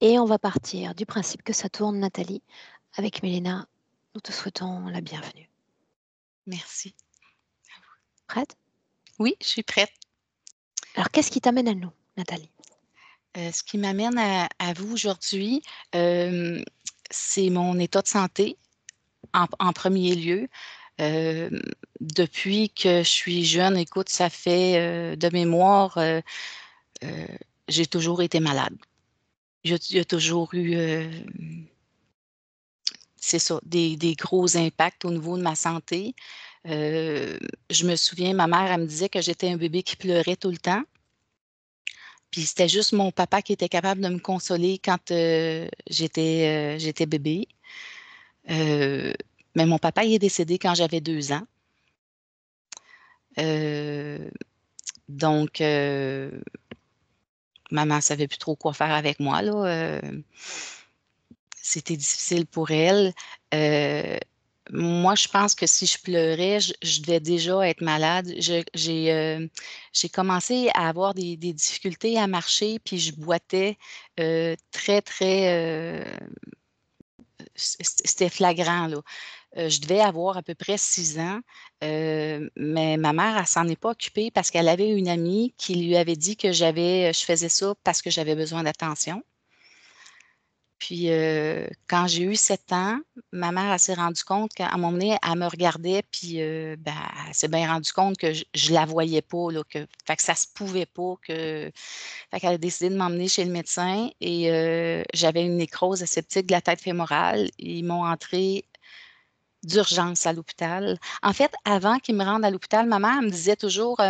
Et on va partir du principe que ça tourne, Nathalie. Avec Mélina, nous te souhaitons la bienvenue. Merci. Prête? Oui, je suis prête. Alors, qu'est-ce qui t'amène à nous, Nathalie? Ce qui m'amène à vous aujourd'hui, c'est mon état de santé en premier lieu. Euh, Depuis que je suis jeune, écoute, ça fait de mémoire, euh, j'ai toujours été malade. Il y a toujours eu, c'est ça, des gros impacts au niveau de ma santé. Je me souviens, ma mère, elle me disait que j'étais un bébé qui pleurait tout le temps. Puis c'était juste mon papa qui était capable de me consoler quand j'étais bébé. Euh, mais mon papa, il est décédé quand j'avais 2 ans. Euh, donc, maman ne savait plus trop quoi faire avec moi, là. C'était difficile pour elle. Euh, Moi, je pense que si je pleurais, je devais déjà être malade. J'ai commencé à avoir des difficultés à marcher, puis je boitais très, très. C'était flagrant, là. Je devais avoir à peu près 6 ans, mais ma mère, elle s'en est pas occupée parce qu'elle avait une amie qui lui avait dit que je faisais ça parce que j'avais besoin d'attention. Puis, quand j'ai eu 7 ans, ma mère, elle s'est rendue compte qu'à un moment donné, elle me regardait, puis ben, elle s'est bien rendue compte que je la voyais pas, là, fait que ça se pouvait pas que. Fait qu'elle a décidé de m'emmener chez le médecin et j'avais une nécrose aseptique de la tête fémorale. Ils m'ont entrée d'urgence à l'hôpital. En fait, avant qu'ils me rendent à l'hôpital, ma mère me disait toujours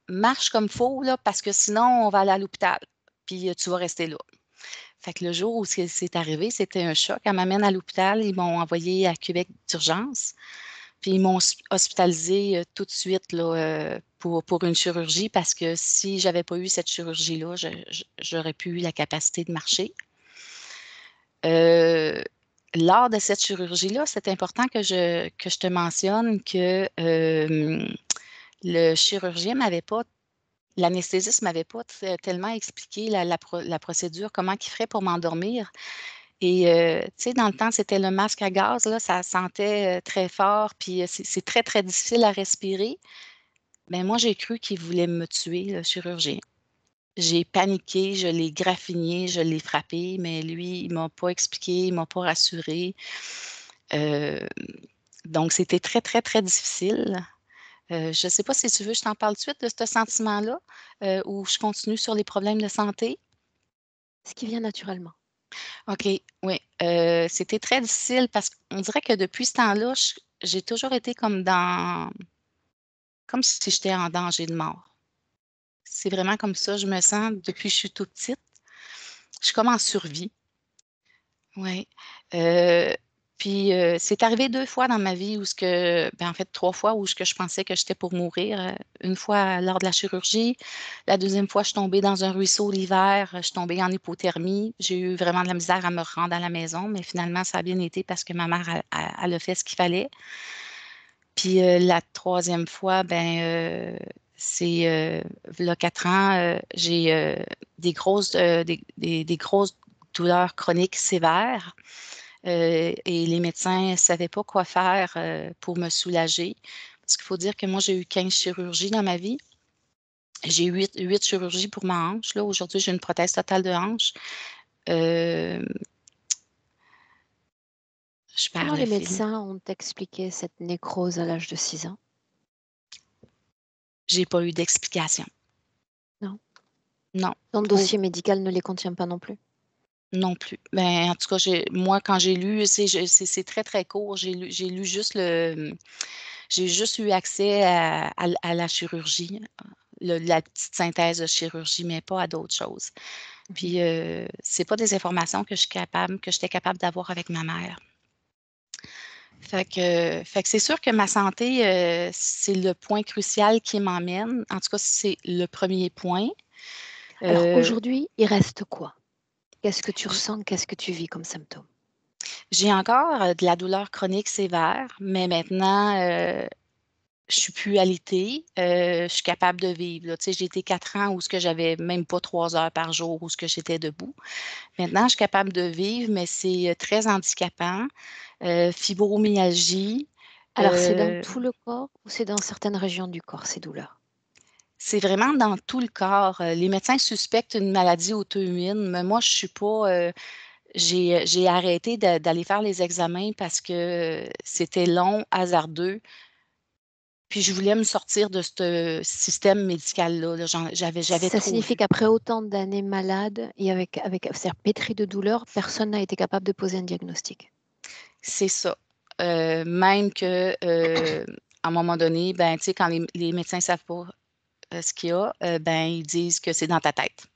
marche comme faut, là, parce que sinon, on va aller à l'hôpital, puis tu vas rester là. Fait que le jour où c'est arrivé, c'était un choc. Elle m'amène à l'hôpital, ils m'ont envoyé à Québec d'urgence, puis ils m'ont hospitalisée tout de suite là, pour une chirurgie parce que si j'avais pas eu cette chirurgie-là, j'aurais pu eu la capacité de marcher. Euh, Lors de cette chirurgie-là, c'est important que je te mentionne que le chirurgien m'avait pas, l'anesthésiste m'avait pas tellement expliqué la procédure, comment il ferait pour m'endormir. Et tu sais, dans le temps, c'était le masque à gaz, là, ça sentait très fort, puis c'est très, très difficile à respirer. Mais moi, j'ai cru qu'il voulait me tuer, le chirurgien. J'ai paniqué, je l'ai graffiné, je l'ai frappé, mais lui, il m'a pas expliqué, il m'a pas rassuré. Euh, donc, c'était très, très, très difficile. Je ne sais pas si tu veux, je t'en parle tout de suite de ce sentiment-là, ou je continue sur les problèmes de santé. Ce qui vient naturellement. OK, oui. C'était très difficile parce qu'on dirait que depuis ce temps-là, j'ai toujours été comme si j'étais en danger de mort. C'est vraiment comme ça, je me sens depuis que je suis toute petite. Je suis comme en survie. Oui. Euh, Puis c'est arrivé 2 fois dans ma vie où en fait 3 fois où je pensais que j'étais pour mourir. Une fois lors de la chirurgie, la deuxième fois je suis tombée dans un ruisseau l'hiver, je suis tombée en hypothermie. J'ai eu vraiment de la misère à me rendre à la maison, mais finalement ça a bien été parce que ma mère elle a fait ce qu'il fallait. Puis la troisième fois, c'est v'là 4 ans, j'ai des grosses douleurs chroniques sévères. Et les médecins ne savaient pas quoi faire pour me soulager. Parce qu'il faut dire que moi, j'ai eu 15 chirurgies dans ma vie. J'ai eu 8 chirurgies pour ma hanche. Là. Aujourd'hui, j'ai une prothèse totale de hanche. Euh, je perds Comment le les fil. médecins ont expliqué cette nécrose à l'âge de 6 ans? J'ai pas eu d'explication. Non. Non. Ton Au- dossier médical ne les contient pas non plus? Non plus. Ben, en tout cas, moi, quand j'ai lu, c'est très, très court. J'ai lu juste j'ai juste eu accès à la chirurgie, la petite synthèse de chirurgie, mais pas à d'autres choses. Mhm. Puis, c'est pas des informations que j'étais capable d'avoir avec ma mère. Fait que c'est sûr que ma santé, c'est le point crucial qui m'emmène. En tout cas, c'est le premier point. Alors Euh, aujourd'hui, il reste quoi? Qu'est-ce que tu j- ressens? Qu'est-ce que tu vis comme symptôme? j'ai encore de la douleur chronique sévère, mais maintenant, je suis plus alitée, je suis capable de vivre, là. Tu sais, j'ai été 4 ans où ce que j'avais même pas 3 heures par jour où ce que j'étais debout. Maintenant, je suis capable de vivre, mais c'est, très handicapant. Fibromyalgie, Alors, c'est dans heu, tout le corps ou c'est dans certaines régions du corps, ces douleurs? c'est vraiment dans tout le corps. Les médecins suspectent une maladie auto-immune, mais moi, je suis pas, j'ai arrêté d'aller faire les examens parce que, c'était long, hasardeux, puis je voulais me sortir de ce système médical-là, là. J'avais Ça trop signifie vu. qu'après autant d'années malade et c'est-à-dire pétri de douleur, personne n'a été capable de poser un diagnostic? C'est ça. Même que, à un moment donné, ben, tu sais, quand les médecins savent pas, ce qu'il y a, ben, ils disent que c'est dans ta tête.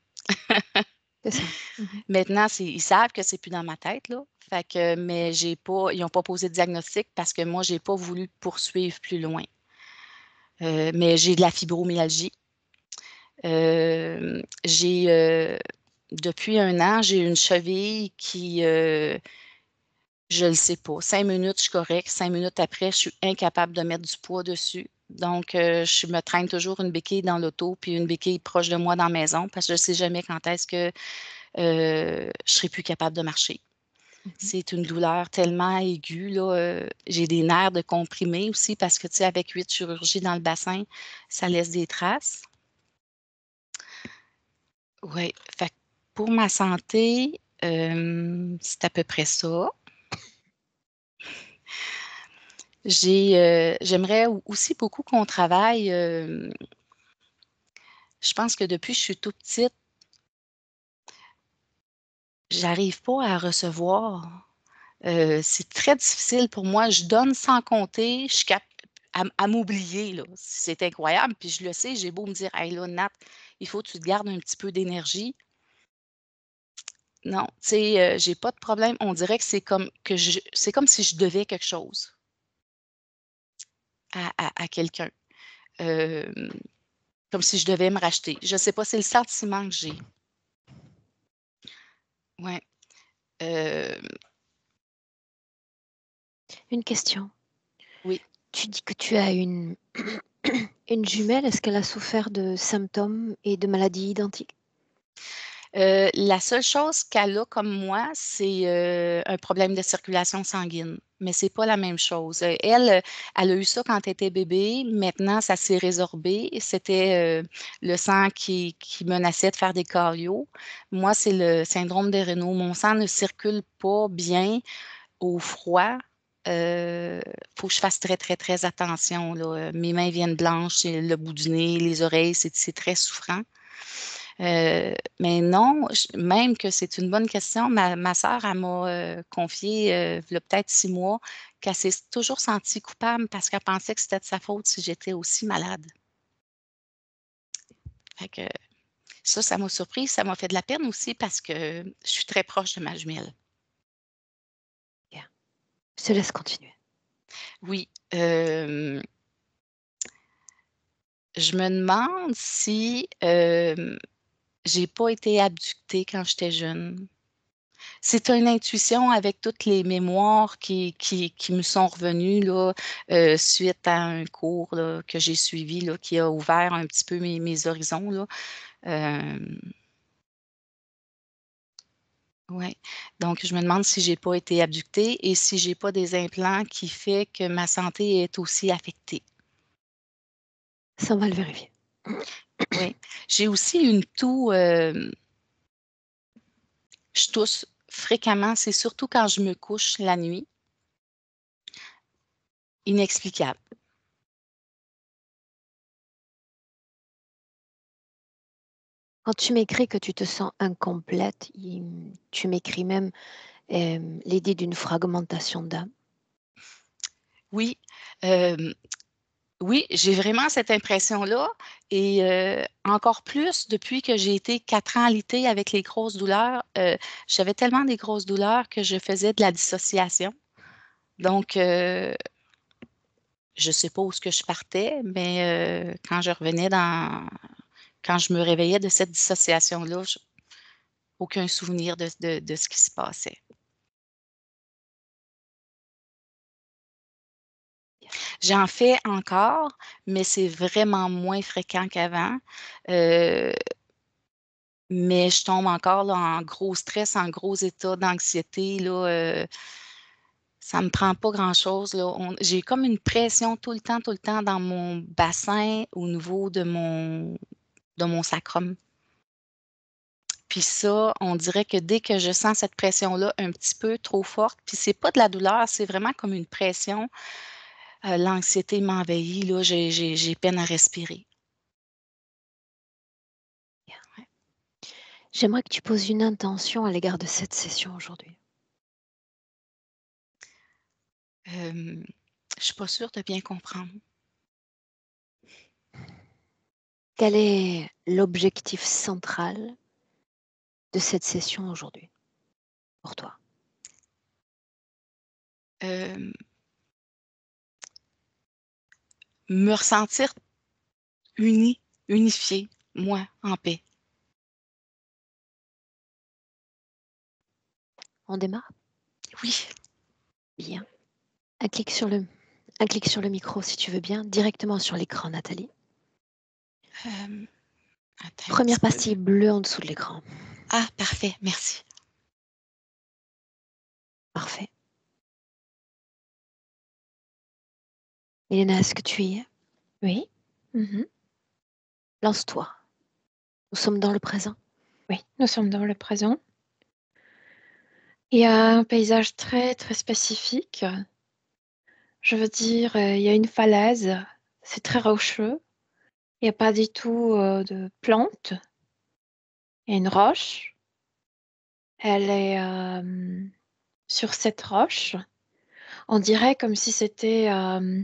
C'est ça. Mmh. Maintenant, ils savent que c'est plus dans ma tête, là. Fait que mais j'ai pas ils ont pas posé de diagnostic parce que moi, j'ai pas voulu poursuivre plus loin. Mais j'ai de la fibromyalgie. Depuis 1 an, j'ai une cheville qui, je le sais pas. 5 minutes, je suis correcte. 5 minutes après, je suis incapable de mettre du poids dessus. Donc, je me traîne toujours une béquille dans l'auto, puis une béquille proche de moi dans la maison parce que je ne sais jamais quand est-ce que, je serai plus capable de marcher. Mmh. C'est une douleur tellement aiguë là, j'ai des nerfs de comprimés aussi parce que, tu sais, avec 8 chirurgies dans le bassin, ça laisse des traces. Ouais, fait que pour ma santé, c'est à peu près ça. J'aimerais aussi beaucoup qu'on travaille, je pense que depuis que je suis toute petite, j'arrive pas à recevoir. C'est très difficile pour moi. Je donne sans compter, je suis à m'oublier, là. C'est incroyable, puis je le sais, j'ai beau me dire: «Hey là, Nat, il faut que tu te gardes un petit peu d'énergie». Non, tu sais, j'ai pas de problème. On dirait que c'est comme si je devais quelque chose à quelqu'un, hem, comme si je devais me racheter. Je sais pas, c'est le sentiment que j'ai. Ouais, hem, Une question. oui. Tu dis que tu as une jumelle. Est-ce qu'elle a souffert de symptômes et de maladies identiques? La seule chose qu'elle a comme moi, c'est, un problème de circulation sanguine, mais c'est pas la même chose. Elle, elle a eu ça quand elle était bébé. Maintenant, ça s'est résorbé. C'était, le sang qui menaçait de faire des caries. Moi, c'est le syndrome des Raynaud. Mon sang ne circule pas bien au froid. Heu, Faut que je fasse très, très, très attention, là. Mes mains viennent blanches, le bout du nez, les oreilles, c'est très souffrant. Mais non, même que c'est une bonne question, ma sœur, elle m'a, confié, v'là peut-être 6 mois, qu'elle s'est toujours sentie coupable parce qu'elle pensait que c'était de sa faute si j'étais aussi malade. Fait que ça m'a surprise, ça m'a fait de la peine aussi parce que je suis très proche de ma jumelle. Bien, je te laisse continuer. Oui, je me demande si, j'ai pas été abductée quand j'étais jeune. C'est une intuition avec toutes les mémoires qui me sont revenues là, suite à un cours là, que j'ai suivi là, qui a ouvert un petit peu mes horizons là. Hem, ouais, donc je me demande si j'ai pas été abductée et si j'ai pas des implants qui fait que ma santé est aussi affectée. Ça, on va le vérifier. Oui. J'ai aussi une toux, je tousse fréquemment, c'est surtout quand je me couche la nuit, inexplicable. Quand tu m'écris que tu te sens incomplète, tu m'écris même, l'idée d'une fragmentation d'âme. Oui, hem Oui, j'ai vraiment cette impression-là et encore plus depuis que j'ai été 4 ans alitée avec les grosses douleurs, j'avais tellement des grosses douleurs que je faisais de la dissociation. Donc je sais pas où ce que je partais, mais quand je me réveillais de cette dissociation-là, aucun souvenir de ce qui se passait. J'en fais encore, mais c'est vraiment moins fréquent qu'avant. Euh, mais je tombe encore là, en gros stress, en gros état d'anxiété. Là, ça me prend pas grand-chose. Là. J'ai comme une pression tout le temps dans mon bassin au niveau de mon sacrum. Puis ça, on dirait que dès que je sens cette pression-là un petit peu trop forte, puis c'est pas de la douleur, c'est vraiment comme une pression, l'anxiété m'envahit, là, j'ai peine à respirer. Ouais. J'aimerais que tu poses une intention à l'égard de cette session aujourd'hui. Je suis pas sûre de bien comprendre. Quel est l'objectif central de cette session aujourd'hui pour toi? Euh, Me ressentir unifiée, moi, en paix. On démarre? Oui. Bien. Un clic sur le micro si tu veux bien, directement sur l'écran, Nathalie. Euh, Attends un petit Première peu. pastille bleue en dessous de l'écran. Ah, parfait, merci. Parfait. Elena, est-ce que tu y es? Oui. Mhm. Lance-toi. Nous sommes dans le présent. Oui, nous sommes dans le présent. Il y a un paysage très, très spécifique. Je veux dire, il y a une falaise, c'est très rocheux. Il n'y a pas du tout de plantes. Il y a une roche. Elle est sur cette roche. On dirait comme si c'était non,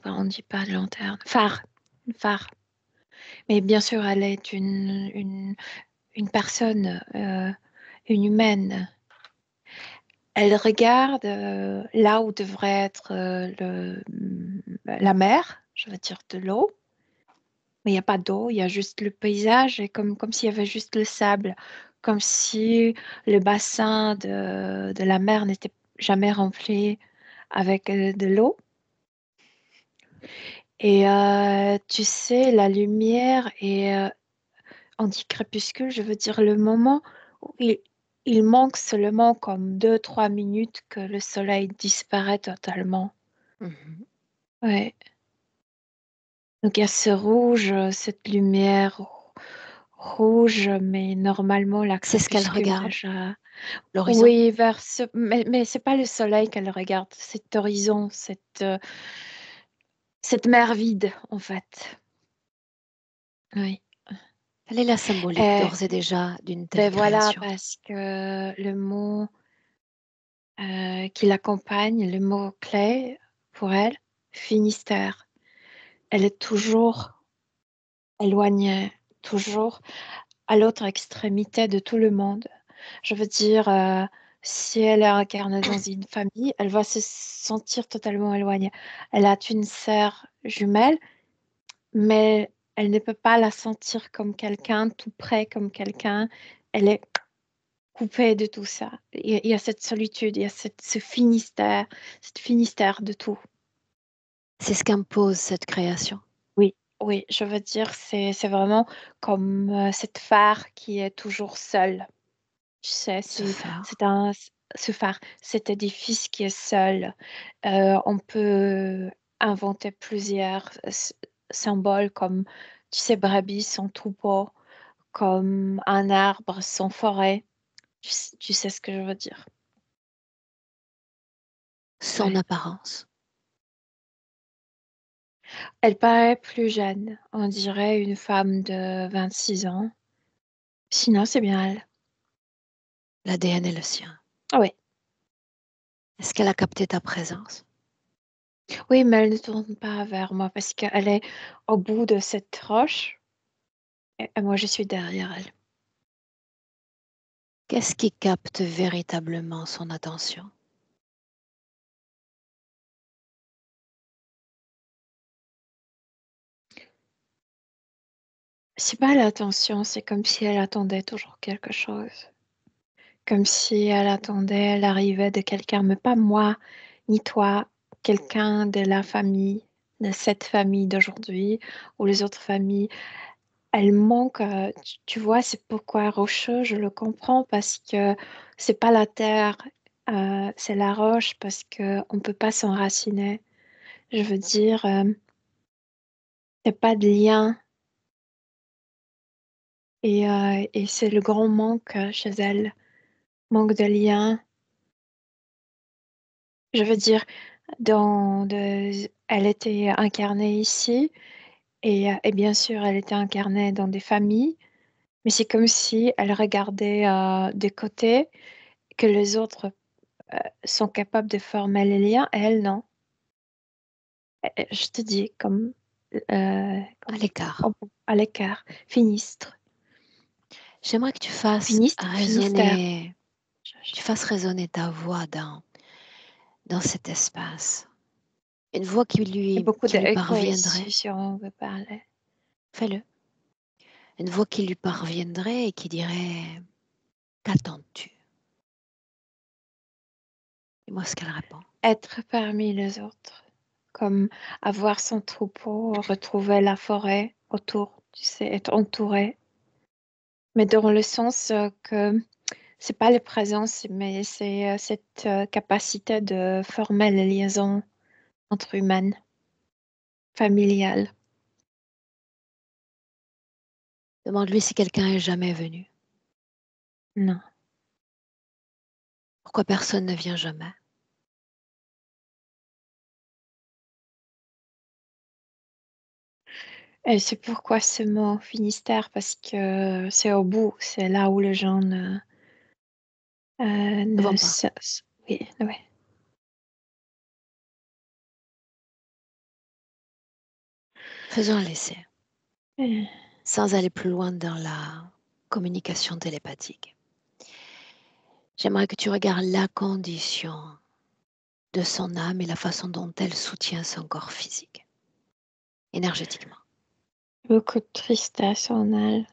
on ne dit pas lanterne, phare, une phare. Mais bien sûr, elle est une personne, une humaine. Elle regarde là où devrait être la mer, je veux dire de l'eau. Mais il n'y a pas d'eau, il y a juste le paysage et comme s'il y avait juste le sable, comme si le bassin de la mer n'était jamais rempli avec de l'eau. Et tu sais, la lumière est on dit crépuscule, je veux dire le moment où il manque seulement comme 2, 3 minutes que le soleil disparaît totalement. Mhm. Ouais. Donc il y a ce rouge, cette lumière rouge, mais normalement la C'est ce qu'elle crépuscule regarde, déjà. l'horizon. Oui, mais c'est pas le soleil qu'elle regarde, cet horizon, cette mer vide en fait. Oui. Quelle est la symbolique Euh, d'ores et déjà d'une telle ben voilà, création? parce que le mot qui l'accompagne, le mot clé pour elle, Finistère. Elle est toujours éloignée, toujours à l'autre extrémité de tout le monde. Je veux dire, si elle est incarnée dans une famille, elle va se sentir totalement éloignée. Elle a une sœur jumelle, mais elle ne peut pas la sentir comme quelqu'un, tout près comme quelqu'un. Elle est coupée de tout ça. Il y a cette solitude, il y a ce Finistère, cette Finistère de tout. C'est ce qu'impose cette création. Oui, oui, je veux dire, c'est vraiment comme cette phare qui est toujours seule. Tu sais, Ce c'est phare. ce phare, cet édifice qui est seul. On peut inventer plusieurs symboles comme, tu sais, brebis sans troupeau, comme un arbre sans forêt. Tu sais ce que je veux dire. Son Ouais. apparence. Elle paraît plus jeune, on dirait une femme de 26 ans. Sinon, c'est bien elle. L'ADN est le sien. Ah oui, Est-ce qu'elle a capté ta présence? oui, mais elle ne tourne pas vers moi parce qu'elle est au bout de cette roche et moi, je suis derrière elle. Qu'est-ce qui capte véritablement son attention? C'est pas l'attention, c'est comme si elle attendait toujours quelque chose. Comme si elle attendait l'arrivée de quelqu'un, mais pas moi, ni toi. quelqu'un de la famille, de cette famille d'aujourd'hui, ou les autres familles, elle manque, tu vois, c'est pourquoi rocheux, je le comprends, parce que c'est pas la terre, c'est la roche, parce que on peut pas s'enraciner. Je veux dire, y a pas de lien, et c'est le grand manque chez elle, manque de lien. Je veux dire, elle était incarnée ici, et bien sûr, elle était incarnée dans des familles, mais c'est comme si elle regardait des côtés que les autres sont capables de former les liens, et elle, non. Je te dis, À l'écart. à l'écart, finistre. J'aimerais que tu fasses Finistre, Finistère. résonner, ta voix dans cet espace. Une voix Il y a beaucoup qui lui d'écho parviendrait. ici si on veut parler. Fais-le. Une voix qui lui parviendrait et qui dirait: qu'attends-tu? Dis-moi ce qu'elle répond. Être parmi les autres, comme avoir son troupeau, retrouver la forêt autour, tu sais, être entouré. Mais dans le sens que c'est pas les présences, mais c'est cette capacité de former les liaisons entre humaines, familiales. Demande-lui si quelqu'un est jamais venu. Non. Pourquoi personne ne vient jamais? Et c'est pourquoi ce mot Finistère, parce que c'est au bout, c'est là où les gens Ne ne vont pas. oui, ouais. Faisons un essai, Euh, sans aller plus loin dans la communication télépathique. J'aimerais que tu regardes la condition de son âme et la façon dont elle soutient son corps physique, énergétiquement. Beaucoup de tristesse en elle.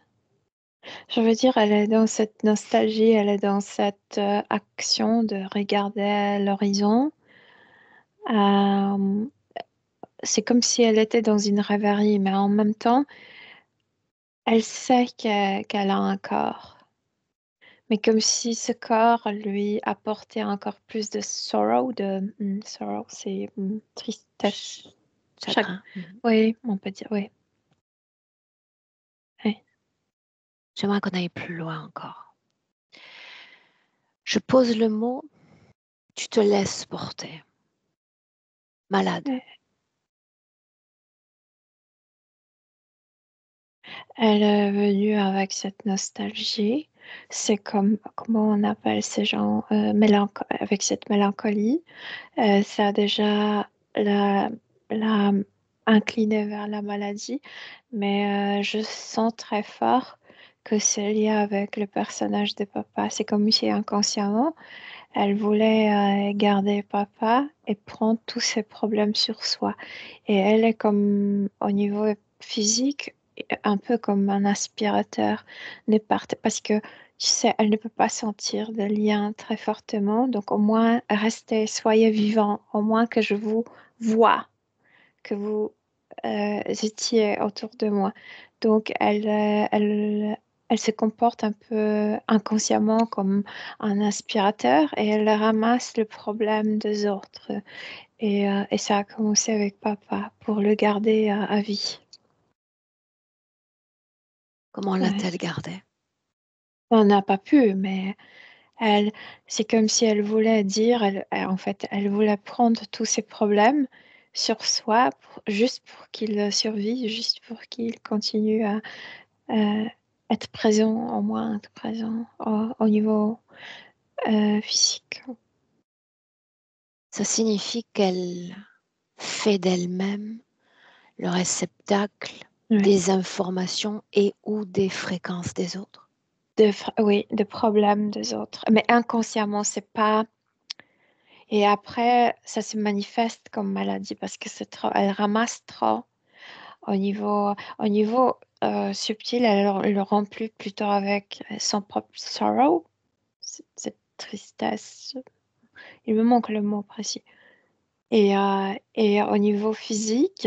Je veux dire, elle est dans cette nostalgie, elle est dans cette action de regarder l'horizon. Euh, c'est comme si elle était dans une rêverie, mais en même temps, elle sait qu'elle a un corps. Mais comme si ce corps lui apportait encore plus de sorrow, sorrow, c'est tristesse. Chaque, Chagrin. Mhm. oui, on peut dire, oui. Oui. J'aimerais qu'on aille plus loin encore. Je pose le mot, tu te laisses porter. Malade. Oui. Elle est venue avec cette nostalgie. C'est comme, comment on appelle ces gens, avec cette mélancolie. Ça a déjà la, la incliné vers la maladie, mais je sens très fort que c'est lié avec le personnage de papa. C'est comme si inconsciemment, elle voulait garder papa et prendre tous ses problèmes sur soi. Et elle est comme au niveau physique, un peu comme un aspirateur. Parce que, tu sais, elle ne peut pas sentir de lien très fortement. Donc au moins, soyez vivants. Au moins que je vous vois, que vous étiez autour de moi. Donc elle se comporte un peu inconsciemment comme un aspirateur et elle ramasse le problème des autres. Et ça a commencé avec papa pour le garder à vie. Comment Ouais. l'a-t-elle gardé? On n'a pas pu, mais elle, c'est comme si elle voulait dire, en fait, elle voulait prendre tous ses problèmes sur soi juste pour qu'il survive, juste pour qu'il continue à être présent, au moins être présent au niveau physique. Ça signifie qu'elle fait d'elle-même le réceptacle Oui, des informations et ou des fréquences des autres. oui, de problèmes des autres. Mais inconsciemment, c'est pas. Et après, ça se manifeste comme maladie parce que c'est trop, elle ramasse trop au niveau subtil, elle le remplit plutôt avec son propre sorrow, cette tristesse. Il me manque le mot précis. Et au niveau physique,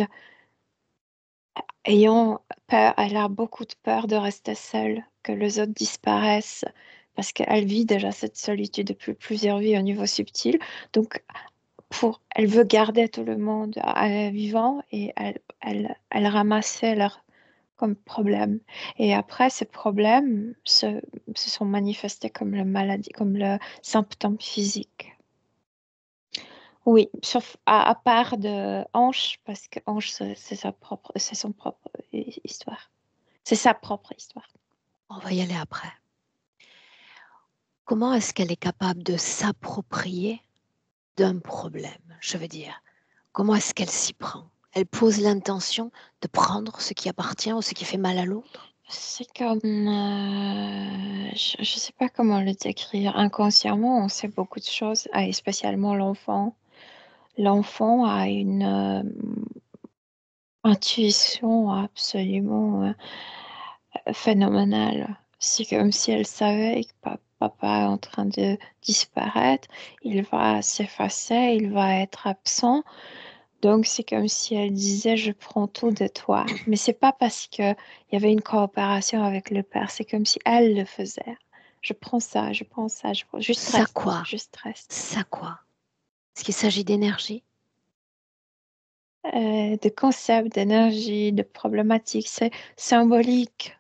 ayant peur, elle a beaucoup de peur de rester seule, que les autres disparaissent, parce qu'elle vit déjà cette solitude depuis plusieurs vies au niveau subtil. Donc, elle veut garder tout le monde vivant et elle ramassait leur comme problème. Et après, ces problèmes se sont manifestés comme la maladie, comme le symptôme physique. Oui, sauf à part de Ange, parce que Ange, c'est son propre histoire. C'est sa propre histoire. On va y aller après. Comment est-ce qu'elle est capable de s'approprier d'un problème? Je veux dire, comment est-ce qu'elle s'y prend? Elle pose l'intention de prendre ce qui appartient ou ce qui fait mal à l'autre? C'est comme, je ne sais pas comment le décrire. Inconsciemment, on sait beaucoup de choses, et spécialement l'enfant. L'enfant a une intuition absolument phénoménale. C'est comme si elle savait que papa est en train de disparaître, il va s'effacer, il va être absent. Donc c'est comme si elle disait je prends tout de toi. Mais c'est pas parce que il y avait une coopération avec le père, c'est comme si elle le faisait. Je prends ça, je prends ça, juste Ça reste, quoi? juste reste. Ça quoi? Est-ce qu'il s'agit d'énergie? De concepts, d'énergie, de problématiques, c'est symbolique.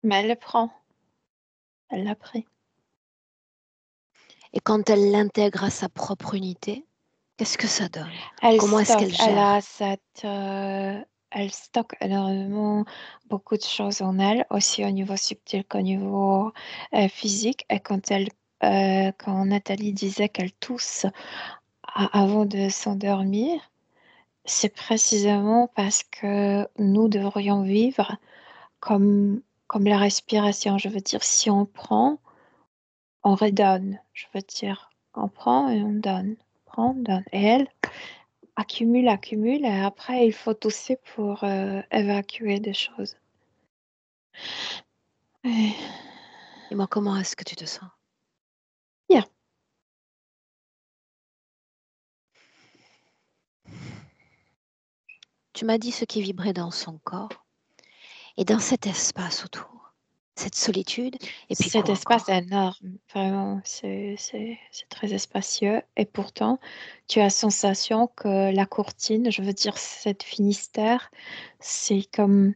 Mais elle le prend, elle l'a pris. Et quand elle l'intègre à sa propre unité, qu'est-ce que ça donne? Elle Comment est-ce qu'elle stocke, elle a gère? elle stocke énormément beaucoup de choses en elle, aussi au niveau subtil qu'au niveau physique. Et quand Nathalie disait qu'elle tousse avant de s'endormir, c'est précisément parce que nous devrions vivre comme la respiration. Je veux dire, si on prend, on redonne. Je veux dire, on prend et on donne. On prend, on donne. Et elle accumule, accumule, et après, il faut tousser pour évacuer des choses. Ouais. Et moi, comment est-ce que tu te sens? Bien. Tu m'as dit ce qui vibrait dans son corps et dans cet espace autour, cette solitude, et puis Cet quoi espace est encore? énorme, vraiment, c'est très espacieux. Et pourtant, tu as la sensation que la courtine, je veux dire, cette Finistère, c'est comme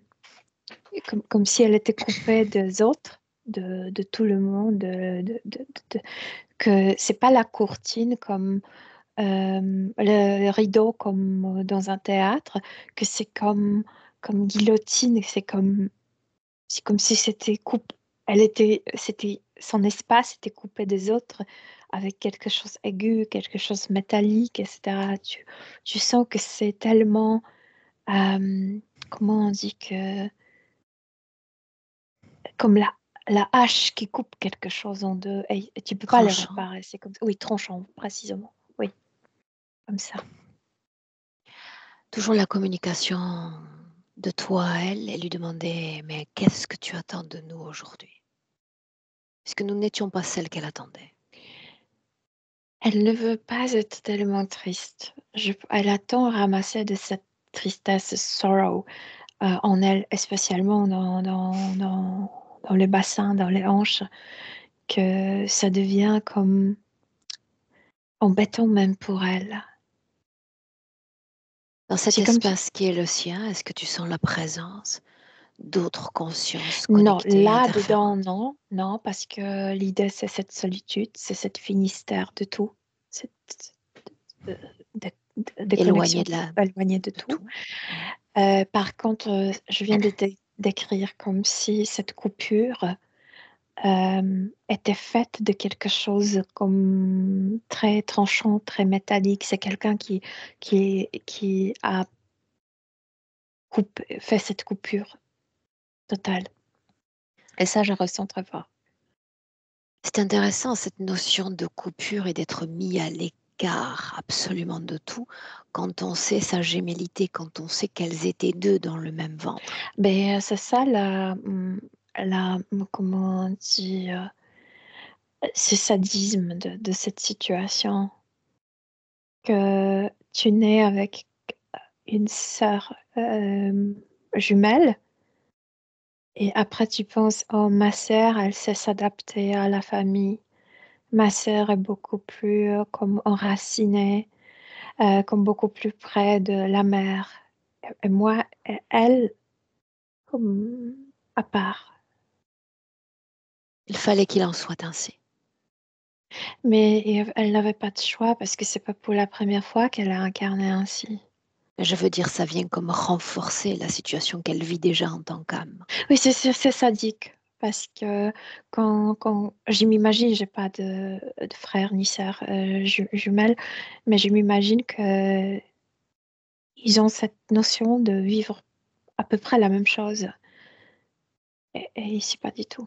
si elle était coupée des autres, de tout le monde, que c'est pas la courtine comme le rideau comme dans un théâtre, que c'est comme guillotine, c'est comme si son espace était coupé des autres avec quelque chose aigu, quelque chose métallique, etc. Tu sens que c'est tellement, comment on dit que, comme la hache qui coupe quelque chose en deux, et tu peux pas le Tranchant. réparer. C'est comme, oui, tranchant, précisément. Oui, comme ça. Toujours la communication de toi à elle et lui demander, mais qu'est-ce que tu attends de nous aujourd'hui? Puisque nous n'étions pas celles qu'elle attendait. Elle ne veut pas être tellement triste. Elle a tant ramassé de cette tristesse, ce sorrow, en elle, et spécialement dans le bassin, dans les hanches, que ça devient comme embêtant même pour elle. Dans cet C'est comme espace qui est le sien, est-ce que tu sens la présence d'autres consciences non, connectées, là-dedans, interférentes? non, non, parce que l'idée, c'est cette solitude, c'est cette Finistère de tout, cette euh, Éloignées déconnexion, de la éloignée de de tout. tout. Mm. Par contre, je viens de décrire comme si cette coupure était faite de quelque chose comme très tranchant, très métallique. C'est quelqu'un qui a fait cette coupure totale. Et ça, je ressens très fort. C'est intéressant cette notion de coupure et d'être mis à l'écart absolument de tout quand on sait sa gémellité, quand on sait qu'elles étaient deux dans le même ventre. Mais c'est ça, comment on dit, ce sadisme de cette situation. que tu nais avec une sœur jumelle et après tu penses, oh, ma sœur, elle sait s'adapter à la famille. Ma sœur est beaucoup plus comme enracinée, comme beaucoup plus près de la mère. Et moi, elle, comme à part. Il fallait qu'il en soit ainsi. Mais elle n'avait pas de choix parce que c'est pas pour la première fois qu'elle a incarné ainsi. Mais je veux dire, ça vient comme renforcer la situation qu'elle vit déjà en tant qu'âme. Oui, c'est sadique. Parce que quand je m'imagine, j'ai pas de frère ni sœur jumelles, mais je m'imagine que ils ont cette notion de vivre à peu près la même chose. Et ici, pas du tout.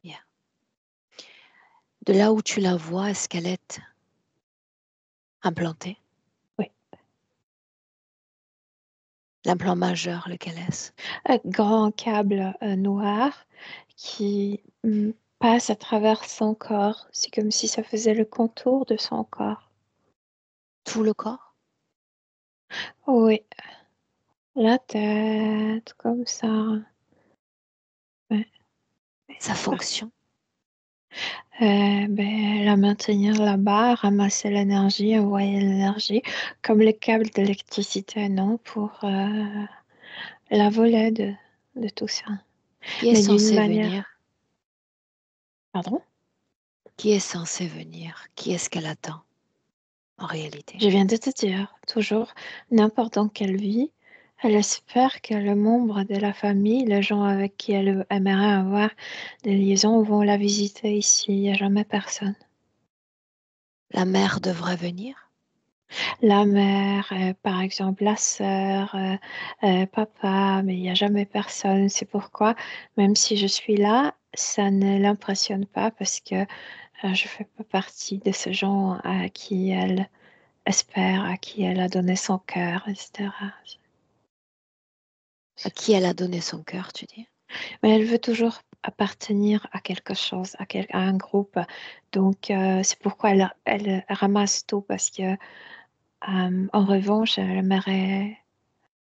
Yeah. De là où tu la vois, est-ce qu'elle est implantée? Oui. L'implant majeur, lequel est-ce? Un grand câble noir qui passe à travers son corps. C'est comme si ça faisait le contour de son corps. Tout le corps? Oui, la tête, comme ça. Ouais. Sa fonction? La maintenir là-bas, ramasser l'énergie, envoyer l'énergie, comme les câbles d'électricité, non, pour la voler de tout ça. Qui est Mais d'une censé manière. venir? Pardon? Qui est censé venir? Qui est-ce qu'elle attend, en réalité? Je viens de te dire, toujours, n'importe dans quelle vie, elle espère que le membre de la famille, les gens avec qui elle aimerait avoir des liaisons, vont la visiter ici. Il n'y a jamais personne. La mère devrait venir? La mère, par exemple, la sœur, papa, mais il n'y a jamais personne. C'est pourquoi, même si je suis là, ça ne l'impressionne pas parce que je ne fais pas partie de ces gens à qui elle espère, à qui elle a donné son cœur, etc. À qui elle a donné son cœur, tu dis? Mais elle veut toujours appartenir à quelque chose, à un groupe. Donc, c'est pourquoi elle ramasse tout parce que, en revanche, elle aimerait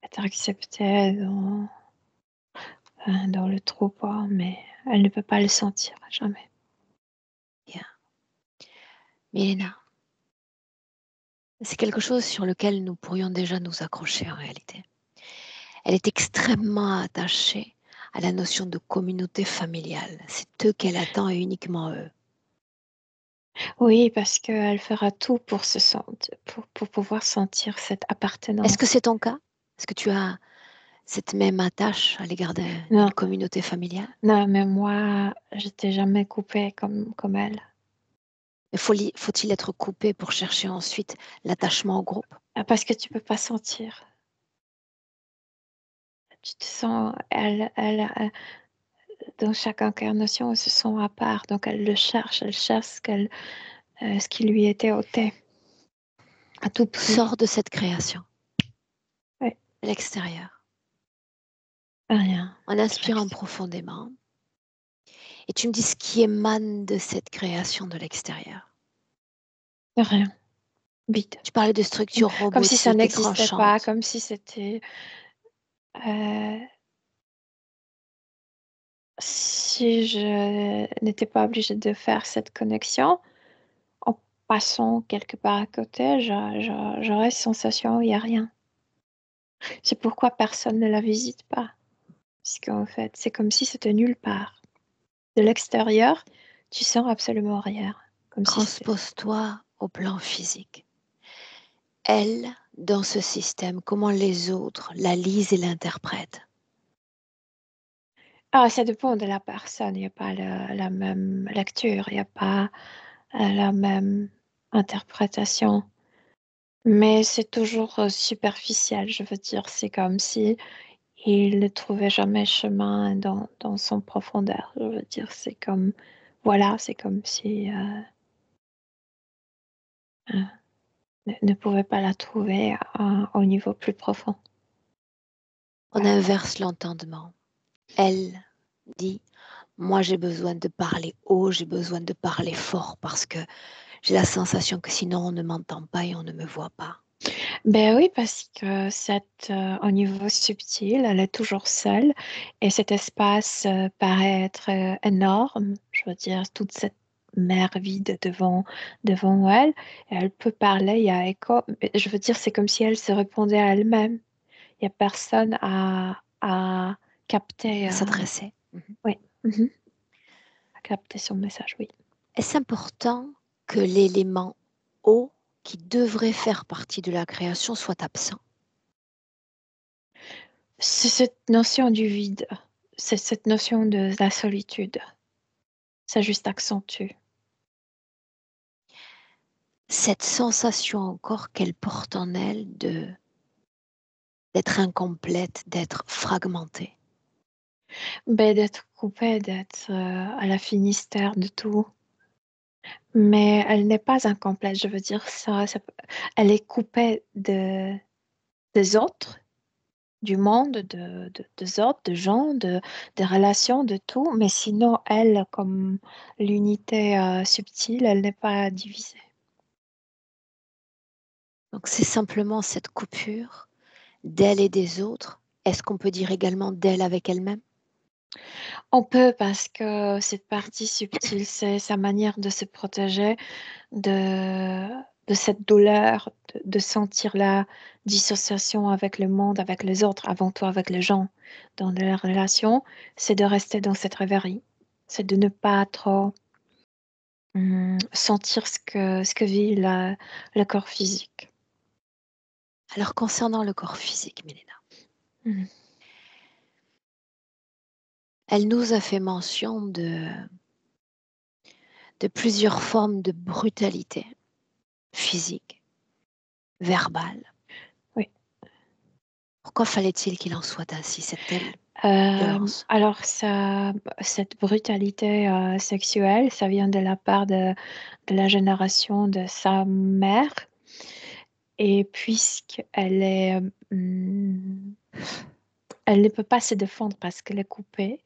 être acceptée dans le troupeau, mais elle ne peut pas le sentir, jamais. Bien. Milena, c'est quelque chose sur lequel nous pourrions déjà nous accrocher en réalité. Elle est extrêmement attachée à la notion de communauté familiale. C'est eux qu'elle attend et uniquement eux. Oui, parce qu'elle fera tout pour pour pouvoir sentir cette Est-ce que appartenance. c'est ton cas? Est-ce que tu as cette même attache à l'égard d'une Non, communauté familiale? non, mais moi, j'étais jamais coupée comme elle. Mais faut-il être coupé pour chercher ensuite l'attachement au groupe? Parce que tu peux pas sentir. Tu te sens, dans chaque incarnation, elles se sent à part. Donc elle cherche ce qui lui était ôté à tout prix. Sors de cette création, Ouais, à l'extérieur, rien. en De inspirant l'extérieur. profondément. Et tu me dis ce qui émane de cette création de l'extérieur. Rien. Vite. Tu parlais de structures Comme si ça robotiques et n'existait pas, tranchantes. comme si c'était. euh, si je n'étais pas obligée de faire cette connexion, en passant quelque part à côté, j'aurais cette sensation où il n'y a rien. C'est pourquoi personne ne la visite pas. Parce qu'en fait, c'est comme si c'était nulle part. De l'extérieur, tu sens absolument rien. Comme si c'était. Transpose-toi au plan physique. Elle, dans ce système, comment les autres la lisent et l'interprètent? Ah, ça dépend de la personne. Il n'y a pas la même lecture, il n'y a pas la même interprétation. Mais c'est toujours superficiel, je veux dire. C'est comme si il ne trouvait jamais chemin dans son profondeur. Je veux dire, c'est comme. Voilà, c'est comme si euh, ne pouvait pas la trouver au niveau plus profond. On Voilà. inverse l'entendement. Elle dit, moi j'ai besoin de parler haut, j'ai besoin de parler fort parce que J'ai la sensation que sinon on ne m'entend pas et on ne me voit pas. Ben oui, parce que au niveau subtil, elle est toujours seule et cet espace paraît être énorme. Je veux dire, toute cette mer vide devant elle, et elle peut parler, il y a écho. Mais je veux dire, c'est comme si elle se répondait à elle-même. Il n'y a personne à capter. À s'adresser. Oui, à capter son message, oui. Est-ce important que l'élément eau qui devrait faire partie de la création soit absent? C'est cette notion du vide, c'est cette notion de la solitude. Ça juste accentue. Cette sensation encore qu'elle porte en elle d'être incomplète, d'être fragmentée. Ben, d'être coupée, d'être à la Finistère de tout. Mais elle n'est pas incomplète, je veux dire elle est coupée des autres, du monde, des autres, de gens, des relations, de tout. Mais sinon, elle, comme l'unité subtile, elle n'est pas divisée. Donc c'est simplement cette coupure d'elle et des autres. Est-ce qu'on peut dire également d'elle avec elle-même? On peut parce que cette partie subtile, c'est sa manière de se protéger de, de cette douleur, de sentir la dissociation avec le monde, avec les autres, avant tout avec les gens dans les relations, c'est de rester dans cette rêverie. C'est de ne pas trop sentir ce que vit le corps physique. Alors concernant le corps physique, Mélina, Mhm. elle nous a fait mention de plusieurs formes de brutalité physique, verbale. Oui. Pourquoi fallait-il qu'il en soit ainsi? C'est telle violence. Alors, cette brutalité sexuelle, ça vient de la part de la génération de sa mère. Et puisqu'elle est, elle ne peut pas se défendre parce qu'elle est coupée.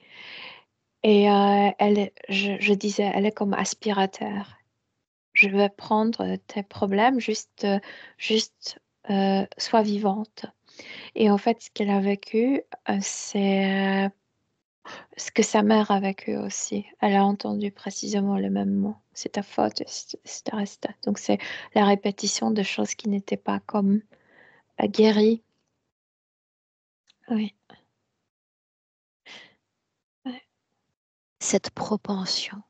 Et je disais, elle est comme aspirateur. Je vais prendre tes problèmes, juste sois vivante. Et en fait, ce qu'elle a vécu, c'est ce que sa mère a vécu aussi. Elle a entendu précisément le même mot. C'est ta faute, etc. Donc, c'est la répétition de choses qui n'étaient pas comme guéries. Oui. Ouais. Cette propension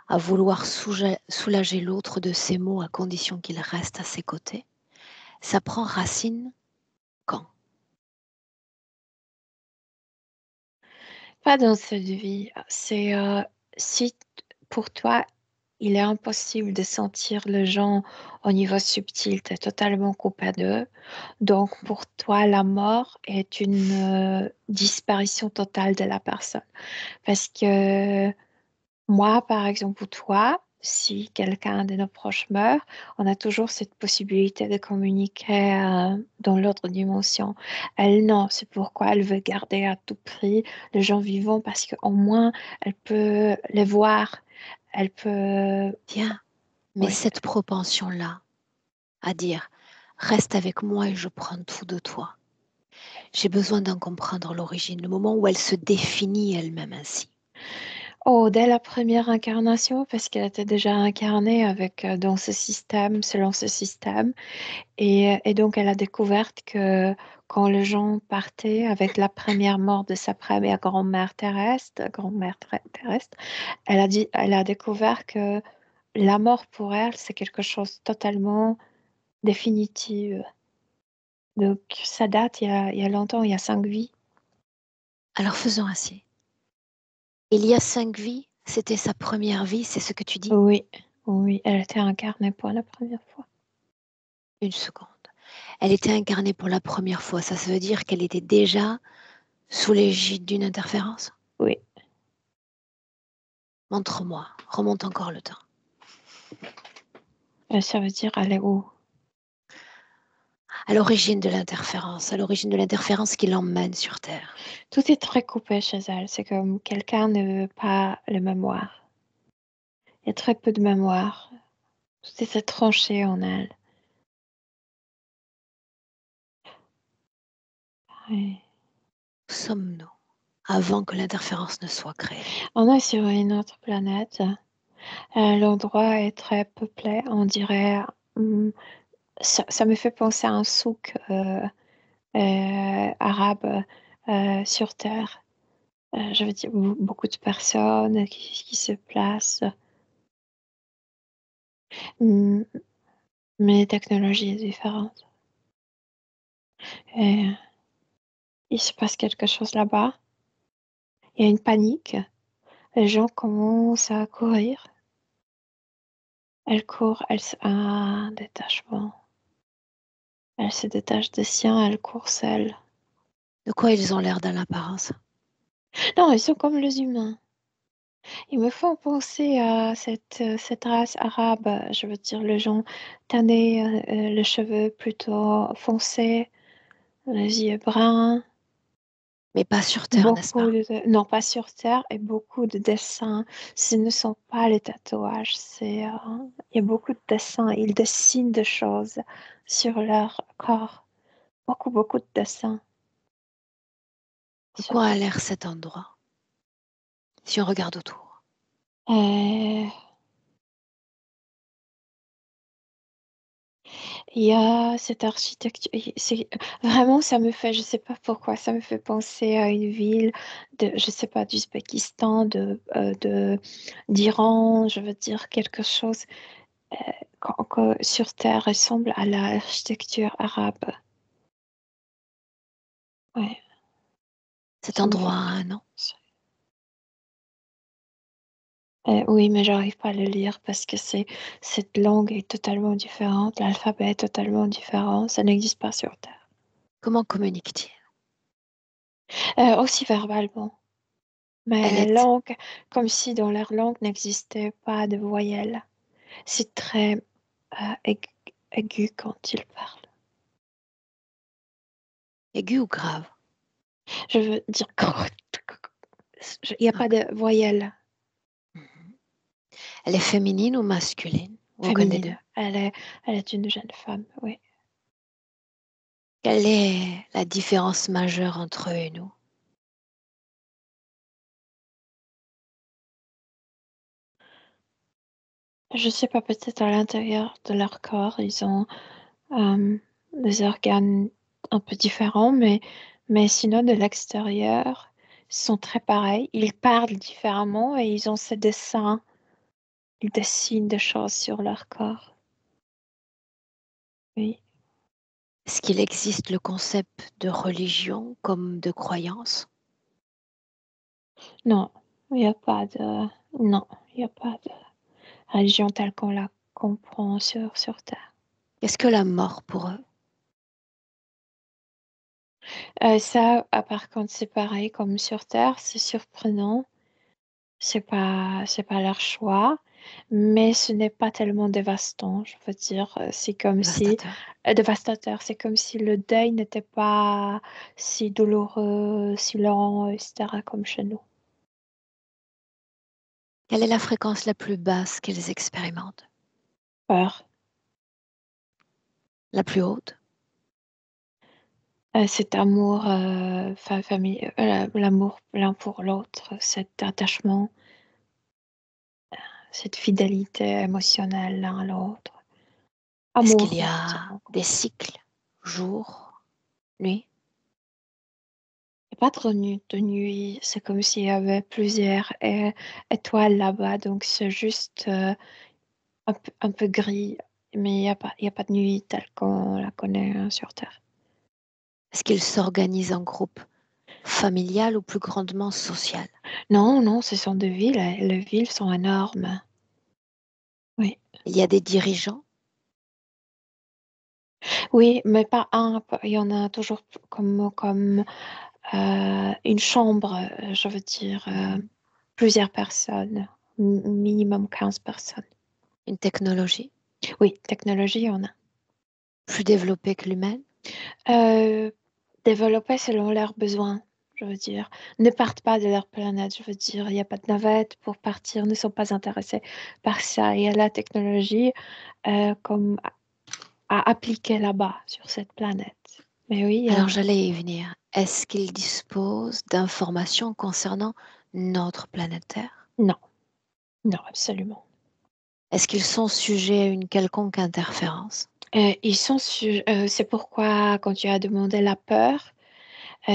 à vouloir soulager l'autre de ses maux à condition qu'il reste à ses côtés, ça prend racine quand? Pas dans cette vie. C'est si pour toi, il est impossible de sentir les gens au niveau subtil, tu es totalement coupé d'eux. Donc pour toi, la mort est une disparition totale de la personne. Parce que moi, par exemple, ou toi, si quelqu'un de nos proches meurt, on a toujours cette possibilité de communiquer dans l'autre dimension. Elle, non, c'est pourquoi elle veut garder à tout prix les gens vivants parce qu'au moins, elle peut les voir. Elle peut... Tiens, mais Oui. cette propension-là à dire reste avec moi et je prends tout de toi, j'ai besoin d'en comprendre l'origine, le moment où elle se définit elle-même ainsi. Oh, dès la première incarnation, parce qu'elle était déjà incarnée avec, dans ce système, selon ce système. Et donc, elle a découvert que quand les gens partaient avec la première mort de sa première terrestre, elle a découvert que la mort pour elle, c'est quelque chose de totalement définitif. Donc, ça date il y a longtemps, il y a 5 vies. Alors faisons ainsi. Il y a 5 vies, c'était sa première vie, c'est ce que tu dis? Oui, oui, elle était incarnée pour la première fois. Une seconde. Elle était incarnée pour la première fois, ça veut dire qu'elle était déjà sous l'égide d'une interférence? Oui. Montre-moi, remonte encore le temps. Ça veut dire aller où? À l'origine de l'interférence, à l'origine de l'interférence qui l'emmène sur Terre. Tout est très coupé chez elle. C'est comme quelqu'un ne veut pas le mémoire. Il y a très peu de mémoire. Tout est tranché en elle. Ouais. Où sommes-nous avant que l'interférence ne soit créée? On est sur une autre planète. L'endroit est très peuplé. On dirait... ça me fait penser à un souk arabe sur Terre. Je veux dire, beaucoup de personnes qui se placent. Mais la technologie est différente. Et il se passe quelque chose là-bas. Il y a une panique. Les gens commencent à courir. Elle court, un détachement. Elle se détache des siens, elle court seule. De quoi ils ont l'air dans l'apparence? Non, ils sont comme les humains. Ils me font penser à cette race arabe. Je veux dire, les gens tannés, les cheveux plutôt foncés, les yeux bruns. Mais pas sur Terre, n'est-ce pas? Non, pas sur Terre, et beaucoup de dessins. Ce ne sont pas les tatouages. Il y a beaucoup de dessins. Ils dessinent des choses sur leur corps. Beaucoup, beaucoup de dessins. De quoi a l'air cet endroit? Si on regarde autour. Euh, Il y a cette architecture. Vraiment, ça me fait, je sais pas pourquoi, ça me fait penser à une ville je sais pas, d'Ouzbékistan, d'Iran. Je veux dire quelque chose sur Terre ressemble à l'architecture arabe. Ouais, Cet ça me fait endroit a un nom. penser. Oui, mais j'arrive pas à le lire parce que cette langue est totalement différente, l'alphabet est totalement différent, ça n'existe pas sur Terre. Comment communique-t-il? Aussi verbalement. Elle Mais est langue, comme si dans leur langue n'existait pas de voyelles. C'est très aigu, aigu quand ils parlent. aiguë ou grave? Je veux dire, il n'y a pas Ok. de voyelles Mhm. Elle est féminine ou masculine? Ou aucun des deux? féminines. Elle est une jeune femme, oui. Quelle est la différence majeure entre eux et nous? Je sais pas, peut-être à l'intérieur de leur corps, ils ont des organes un peu différents, mais sinon de l'extérieur, ils sont très pareils. Ils parlent différemment et ils ont ces dessins. Ils dessinent des choses sur leur corps. Oui. Est-ce qu'il existe le concept de religion comme de croyance? Non, il n'y a pas de... Non, il n'y a pas de religion telle qu'on la comprend sur Terre. Qu'est-ce que la mort pour eux? Ça, par contre, c'est pareil comme sur Terre, c'est surprenant. C'est pas leur choix, mais ce n'est pas tellement dévastant. Je veux dire, c'est comme si... Dévastateur. dévastateur, c'est comme si le deuil n'était pas si douloureux, si lent, etc., comme chez nous. Quelle est la fréquence la plus basse qu'ils expérimentent? Peur. La plus haute? Cet amour, famille, l'amour l'un pour l'autre, cet attachement, cette fidélité émotionnelle l'un à l'autre. Est-ce qu'il Amour, y on va a dire. des cycles? Jour, nuit? Il n'y a pas trop de nuit, c'est comme s'il y avait plusieurs étoiles là-bas, donc c'est juste un peu gris, mais il y a pas de nuit telle qu'on la connaît sur Terre. Est-ce qu'ils s'organisent en groupe familial ou plus grandement social? Non, non, ce sont des villes, et les villes sont énormes. Oui. Il y a des dirigeants? Oui, mais pas un, il y en a toujours comme une chambre, je veux dire, plusieurs personnes, minimum 15 personnes. Une technologie Oui, technologie, on a. plus développée que l'humaine? Euh, Développée selon leurs besoins. Je veux dire, ne partent pas de leur planète. Je veux dire, il n'y a pas de navette pour partir, ne sont pas intéressés par ça. Il y a la technologie comme à appliquer là-bas, sur cette planète. Mais oui, Alors j'allais y venir. Est-ce qu'ils disposent d'informations concernant notre planète Terre? non, non, absolument. Est-ce qu'ils sont sujets à une quelconque interférence? C'est pourquoi quand tu as demandé la peur,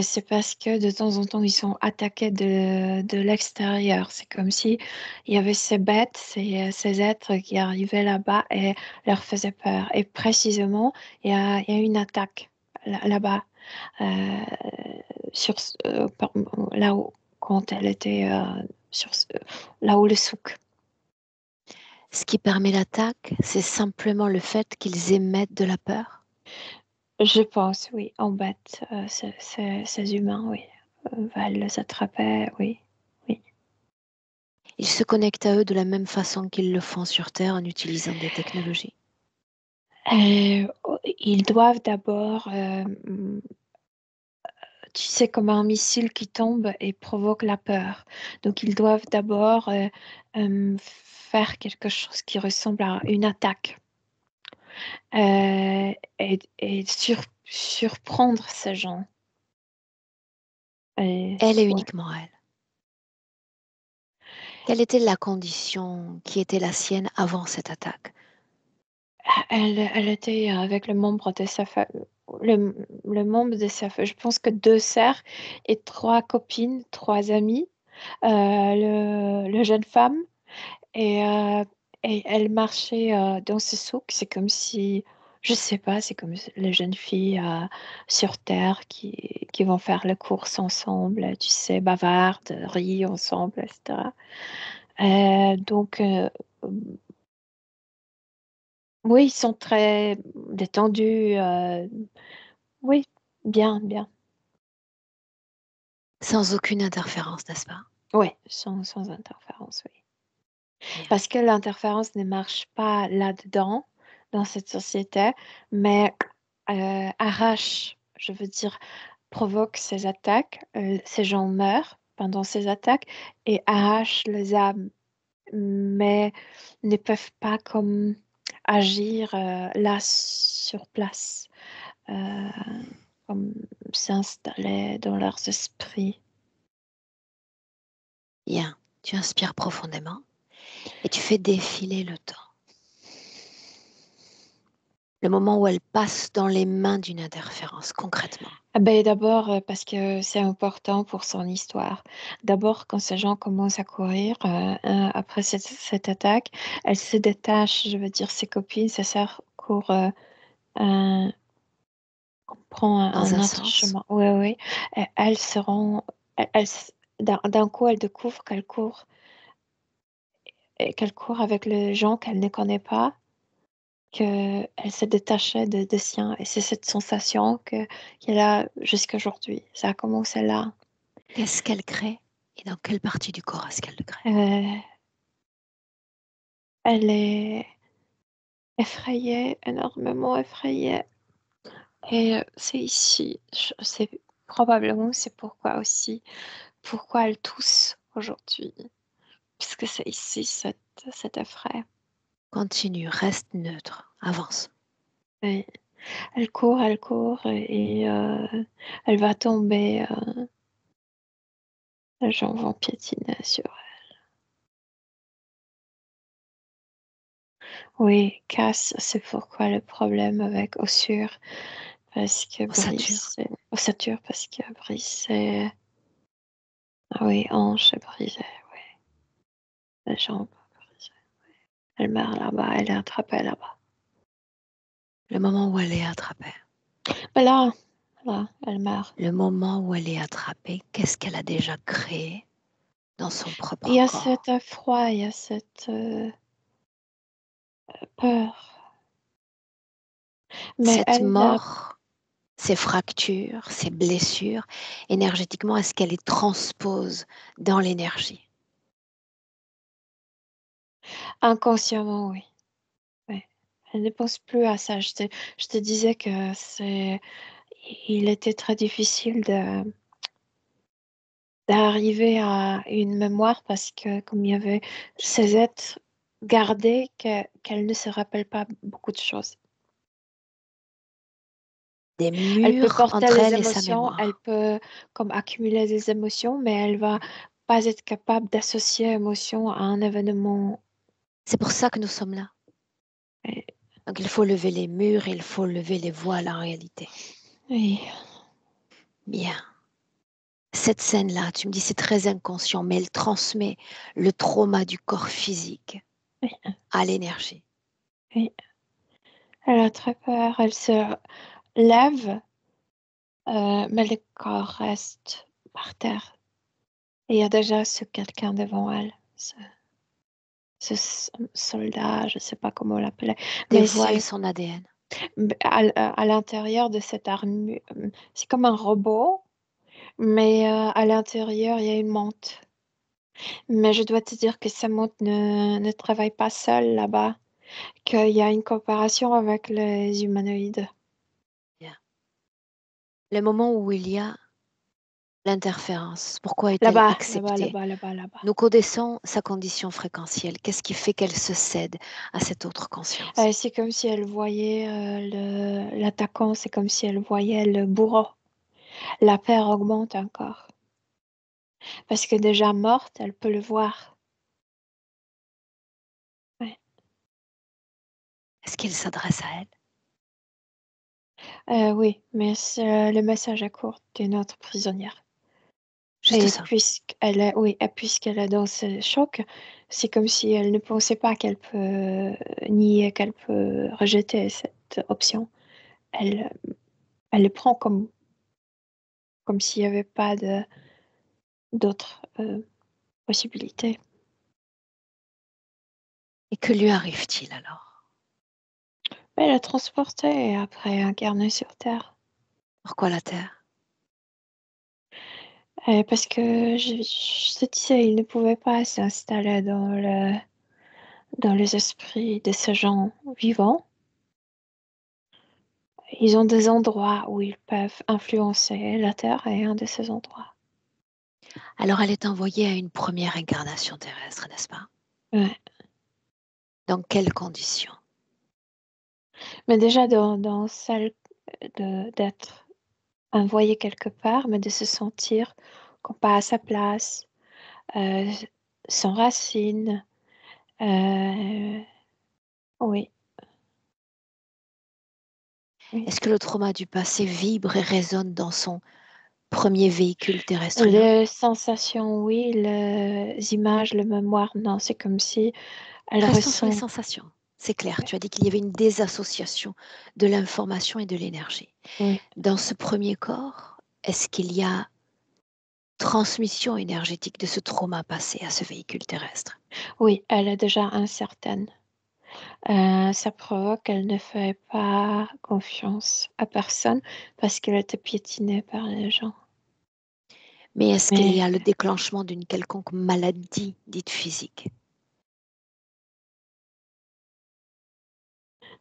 c'est parce que de temps en temps, ils sont attaqués de l'extérieur. C'est comme si il y avait ces bêtes, ces êtres qui arrivaient là-bas et leur faisaient peur. Et précisément, il y a une attaque là-bas, euh, là où, quand elle était là où le souk. Ce qui permet l'attaque, c'est simplement le fait qu'ils émettent de la peur. Je pense, oui, en bête, ces humains, oui, veulent les attraper, oui, oui. Ils se connectent à eux de la même façon qu'ils le font sur Terre en utilisant des technologies. Ils doivent d'abord, tu sais, comme un missile qui tombe et provoque la peur. Donc, ils doivent d'abord faire quelque chose qui ressemble à une attaque et surprendre ces gens. Elle et Ouais. uniquement elle. Quelle était la condition qui était la sienne avant cette attaque? Elle était avec le membre de sa famille. Le membre de sa famille. Je pense que deux sœurs et trois copines, trois amies. Le jeune femme. Et, euh, et elle marchait dans ce souk. C'est comme si, je sais pas, c'est comme les jeunes filles sur Terre qui vont faire les courses ensemble, tu sais, bavardent, rient ensemble, etc. Donc, oui, ils sont très détendus. Oui, bien, bien. Sans aucune interférence, n'est-ce pas? Oui, sans interférence, oui. Bien. Parce que l'interférence ne marche pas là-dedans, dans cette société, mais arrache, je veux dire, provoque ces attaques. Ces gens meurent pendant ces attaques et arrache les âmes, mais ne peuvent pas comme agir là sur place, euh, comme s'installer dans leurs esprits. Bien. Tu inspires profondément et tu fais défiler le temps. Le moment où elle passe dans les mains d'une interférence, concrètement. Ah ben, d'abord, parce que c'est important pour son histoire. D'abord, quand ces gens commencent à courir, après cette attaque, elle se détache, je veux dire, ses copines, ses sœurs courent, un- prend Dans un un autre sens, chemin. Oui, oui. Et elles seront, d'un coup, elle découvre qu'elle court, et qu'elle court avec les gens qu'elle ne connaît pas, qu'elle s'est détachée de sien. Et c'est cette sensation qu'elle a jusqu'à aujourd'hui. Ça a commencé là. qu'est-ce qu'elle crée et dans quelle partie du corps est-ce qu'elle le crée? Euh, Elle est effrayée, énormément effrayée. Et c'est ici, c'est probablement c'est pourquoi aussi, pourquoi elle tousse aujourd'hui, puisque c'est ici cet effraie. Continue, reste neutre, avance. Et elle court et elle va tomber, les gens vont piétiner sur elle. Oui, casse, c'est pourquoi le problème avec Ossure, parce que Ossature. Brice, Ossature, parce que Brice, c'est... Ah oui, hanche est brisée, oui. La jambe brisée. Elle meurt là-bas, elle est attrapée là-bas. Le moment où elle est attrapée. Mais là, elle meurt. Le moment où elle est attrapée, qu'est-ce qu'elle a déjà créé dans son Il propre y a cet corps? effroi, il y a cette peur. Mais Cette elle a mort, ces fractures, ces blessures, énergétiquement, est-ce qu'elle les transpose dans l'énergie? inconsciemment, oui. Oui. Elle ne pense plus à ça. Je te disais que il était très difficile d'arriver à une mémoire parce que comme il y avait ces êtres gardés qu'elle ne se rappelle pas beaucoup de choses. Des Elle peut murs porter entre les elle et sa émotions, elle mémoire. peut comme accumuler des émotions, mais elle va pas être capable d'associer émotion à un événement. C'est pour ça que nous sommes là. Et- Donc il faut lever les murs, il faut lever les voiles en réalité. Oui, Bien. Cette scène-là, tu me dis c'est très inconscient, mais elle transmet le trauma du corps physique oui, à l'énergie. oui. Elle a très peur, elle se lève, mais le corps reste par terre. Et il y a déjà quelqu'un devant elle, soldat, je ne sais pas comment on l'appelait, mais Dévoile son ADN. à l'intérieur de cette armure, c'est comme un robot, mais à l'intérieur, il y a une menthe. Mais je dois te dire que cette menthe ne travaille pas seule là-bas, qu'il y a une coopération avec les humanoïdes. Bien. Le moment où il y a l'interférence, pourquoi est-elle Là-bas, là-bas, acceptée? là-bas, là-bas, là-bas. Nous connaissons sa condition fréquentielle. Qu'est-ce qui fait qu'elle se cède à cette autre conscience? C'est comme si elle voyait l'attaquant, c'est comme si elle voyait le bourreau. La peur augmente encore. Parce que déjà morte, elle peut le voir. Ouais. Est-ce qu'il s'adresse à elle? Oui, mais c'est le message est court d'une autre prisonnière. Juste Et ça. puisqu'elle est dans ce choc, c'est comme si elle ne pensait pas qu'elle peut nier, qu'elle peut rejeter cette option. Elle, elle le prend comme s'il n'y avait pas d'autres possibilités. Et que lui arrive-t-il alors? Elle est transportée et après incarnée sur Terre. Pourquoi la Terre? Parce que je te disais, il ne pouvait pas s'installer dans les esprits de ces gens vivants. Ils ont des endroits où ils peuvent influencer. La Terre est un de ces endroits. Alors elle est envoyée à une première incarnation terrestre, n'est-ce pas? Ouais. Dans quelles conditions? Mais déjà dans celle d'être envoyé quelque part, mais de se sentir qu'on pas à sa place, euh, sans racine. euh, oui, oui. Est-ce que le trauma du passé vibre et résonne dans son premier véhicule terrestre humain? Les sensations, oui, les images, le mémoire, non, c'est comme si elle Restons sur les ressent. sensations. C'est clair, tu as dit qu'il y avait une désassociation de l'information et de l'énergie. Oui, Dans ce premier corps, est-ce qu'il y a transmission énergétique de ce trauma passé à ce véhicule terrestre? oui, elle est déjà incertaine. Ça provoque qu'elle ne fait pas confiance à personne parce qu'elle était piétinée par les gens. Mais est-ce qu'il y Mais a le déclenchement d'une quelconque maladie dite physique?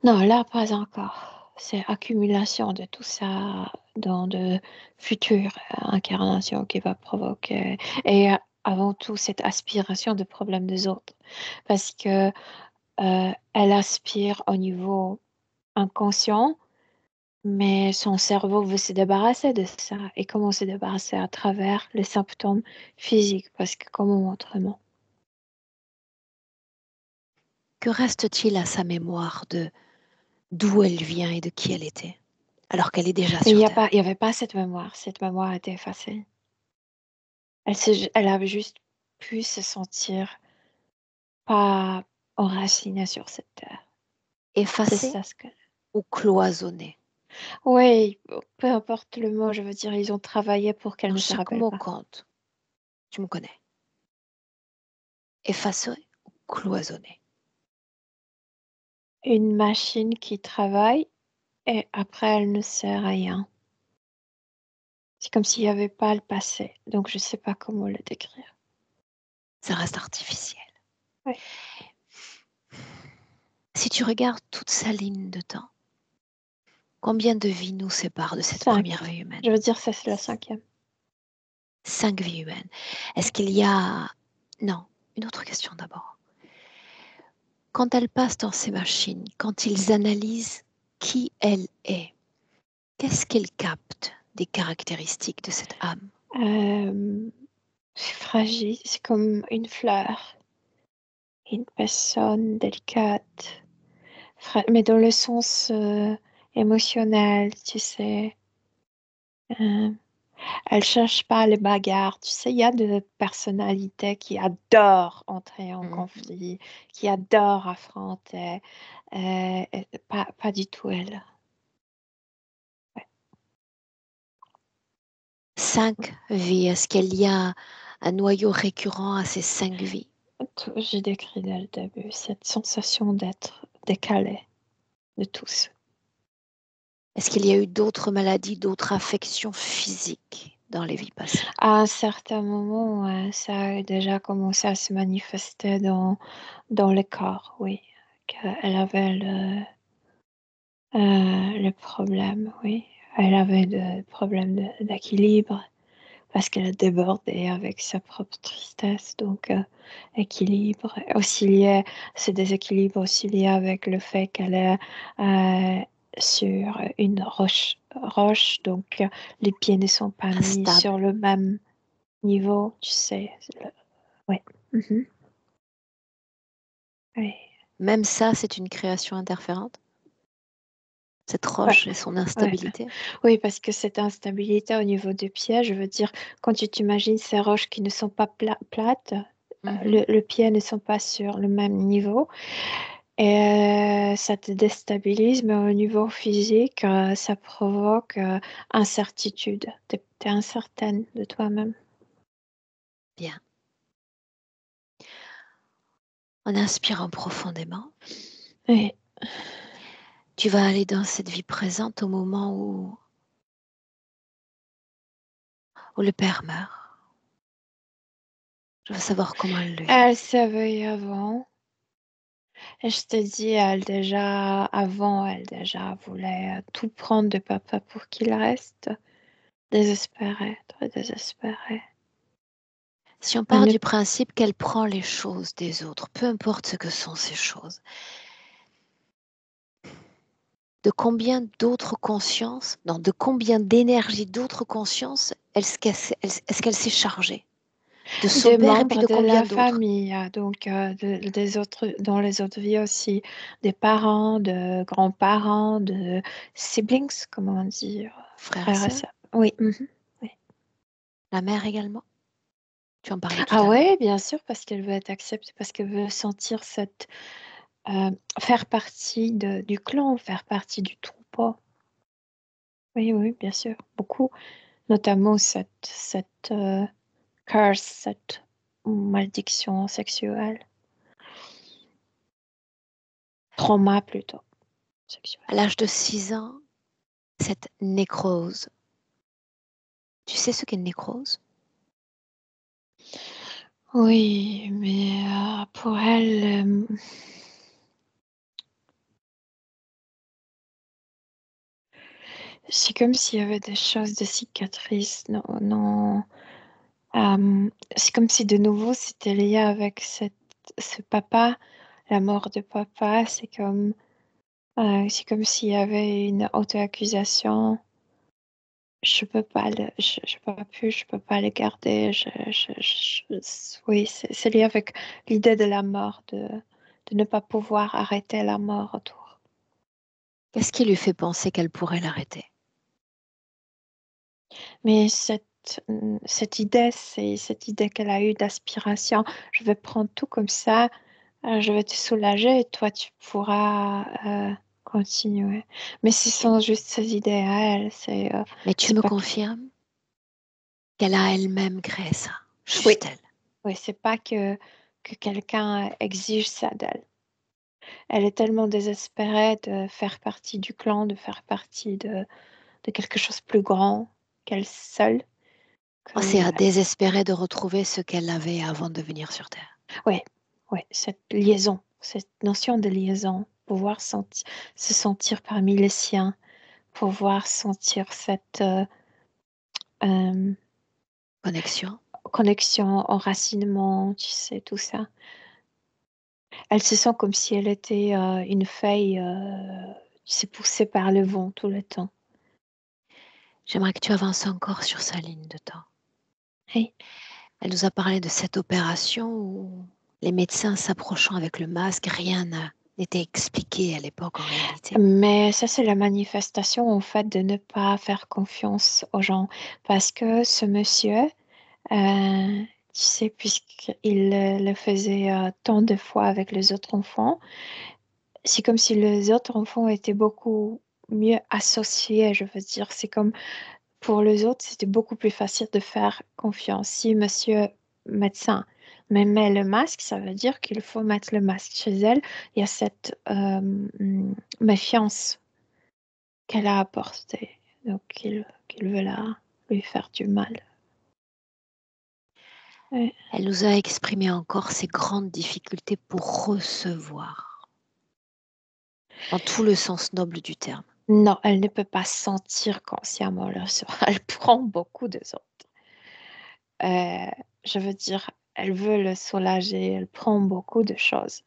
non, là, pas encore. C'est accumulation de tout ça dans de futures incarnations qui va provoquer. Et avant tout, cette aspiration de problème des autres. Parce que elle aspire au niveau inconscient, mais son cerveau veut se débarrasser de ça. Et comment se débarrasser à travers les symptômes physiques? Parce que comment autrement? Que reste-t-il à sa mémoire de d'où elle vient et de qui elle était, alors qu'elle est déjà Mais sur Terre? il y avait pas cette mémoire. Cette mémoire a été effacée. Elle avait juste pu se sentir pas enracinée sur cette terre. C'est Effacée ça ce que. ou cloisonnée? Oui, peu importe le mot, je veux dire, ils ont travaillé pour qu'elle Alors ne se chaque rappelle mot pas. compte. Tu me connais. Effacée ou cloisonnée? Une machine qui travaille et après elle ne sert à rien. C'est comme s'il n'y avait pas le passé. Donc je ne sais pas comment le décrire. Ça reste artificiel. Oui. Si tu regardes toute sa ligne de temps, combien de vies nous séparent de cette 5. première vie humaine? Je veux dire, ça c'est la 5e. 5 vies humaines. Est-ce qu'il y a... Non, une autre question d'abord. Quand elles passent dans ces machines, quand ils analysent qui elle est, qu'est-ce qu'ils captent des caractéristiques de cette âme? C'est fragile, c'est comme une fleur, une personne délicate, mais dans le sens émotionnel, tu sais. Euh, Elle cherche pas les bagarres. Tu sais, il y a des personnalités qui adorent entrer en conflit, qui adorent affronter. Pas du tout elle. Ouais. 5 vies, est-ce qu'il y a un noyau récurrent à ces 5 vies? J'ai décrit dès le début cette sensation d'être décalé de tous. Est-ce qu'il y a eu d'autres maladies, d'autres affections physiques dans les vies passées? À un certain moment, ça a déjà commencé à se manifester dans le corps, oui. Qu'elle avait le problème, oui. Elle avait des problèmes d'équilibre parce qu'elle a débordé avec sa propre tristesse. Donc, équilibre. Aussi lié, ce déséquilibre aussi lié avec le fait qu'elle est sur une roche. Donc, les pieds ne sont pas mis Instable. sur le même niveau, tu sais. Ouais. Mhm. Oui. Même ça, c'est une création interférente? Cette Ouais. roche et son Ouais. instabilité? Oui, parce que cette instabilité au niveau des pieds, je veux dire, quand tu t'imagines ces roches qui ne sont pas plates, le pied ne sont pas sur le même niveau, et ça te déstabilise, mais au niveau physique, ça provoque incertitude. T'es incertaine de toi-même. Bien. En inspirant profondément, Oui. tu vas aller dans cette vie présente au moment où le père meurt. Je veux savoir comment elle le vit. Elle s'éveille avant. Et je te dis, elle déjà voulait tout prendre de papa pour qu'il reste. Désespérée, très désespérée. Si on Elle part ne du principe qu'elle prend les choses des autres, peu importe ce que sont ces choses, de combien d'autres consciences, non, de combien d'énergie d'autres consciences est-ce qu'elle s'est chargée? De son Des père et puis membres de de combien la d'autres? famille, donc des autres, dans les autres vies aussi, des parents, de grands-parents, de siblings, comment on dit, Frères et frères et sœurs? sœurs. Oui. Oui. La mère également? Tu en parlais tout Ah à l'heure. ouais, bien sûr, parce qu'elle veut être acceptée, parce qu'elle veut sentir faire partie du clan, faire partie du troupeau. Oui, oui, bien sûr, beaucoup. Notamment cette curse, cette malédiction sexuelle. Trauma plutôt, sexuel. À l'âge de 6 ans, cette nécrose. Tu sais ce qu'est une nécrose? Oui, mais pour elle, c'est comme s'il y avait des choses, des cicatrices. Non, non. C'est comme si de nouveau c'était lié avec ce papa, la mort de papa. C'est comme s'il y avait une auto-accusation. Je peux pas le garder. Oui, c'est lié avec l'idée de la mort, de ne pas pouvoir arrêter la mort autour. Qu'est-ce qui lui fait penser qu'elle pourrait l'arrêter? Mais cette idée, c'est cette idée qu'elle a eue d'aspiration. Je vais prendre tout comme ça, je vais te soulager et toi, tu pourras continuer. Mais ce sont juste ses idées à elle. Mais tu C'est me pas, confirmes qu'elle a elle-même créé ça, oui, juste elle. oui, c'est pas que quelqu'un exige ça d'elle. Elle est tellement désespérée de faire partie du clan, de faire partie de quelque chose de plus grand qu'elle seule. Oh, c'est Que, à désespérer de retrouver ce qu'elle avait avant de venir sur Terre. ouais, ouais, cette liaison, cette notion de liaison, pouvoir se sentir parmi les siens, pouvoir sentir cette Connexion. connexion, enracinement, tu sais, tout ça. Elle se sent comme si elle était une feuille, tu sais, poussée par le vent tout le temps. J'aimerais que tu avances encore sur sa ligne de temps. Oui. Elle nous a parlé de cette opération où les médecins s'approchant avec le masque, n'était expliqué à l'époque en réalité. Mais ça, c'est la manifestation, en fait, de ne pas faire confiance aux gens. Parce que ce monsieur, tu sais, puisqu'il le faisait tant de fois avec les autres enfants, c'est comme si les autres enfants étaient beaucoup mieux associés, je veux dire. C'est comme pour les autres, c'était beaucoup plus facile de faire confiance. Si monsieur médecin me met le masque, ça veut dire qu'il faut mettre le masque chez elle. Il y a cette méfiance qu'elle a apportée. Donc, qu'il veut lui faire du mal. Ouais. Elle nous a exprimé encore ses grandes difficultés pour recevoir, dans tout le sens noble du terme. Non, elle ne peut pas sentir consciemment le sort. Elle prend beaucoup de autres. Je veux dire, elle veut le soulager, elle prend beaucoup de choses,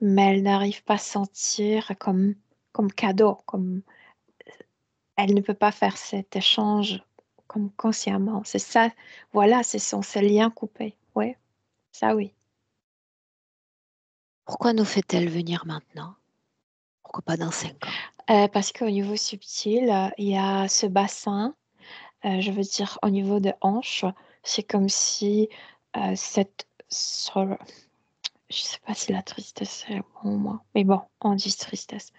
mais elle n'arrive pas à sentir comme cadeau, comme elle ne peut pas faire cet échange comme consciemment. C'est ça, voilà, ce sont ces liens coupés. Oui, ça oui. Pourquoi nous fait-elle venir maintenant? Pourquoi pas dans 5 ans? Parce qu'au niveau subtil, il y a ce bassin, je veux dire, au niveau de hanche, c'est comme si je sais pas si la tristesse est bon mot, mais bon, on dit tristesse.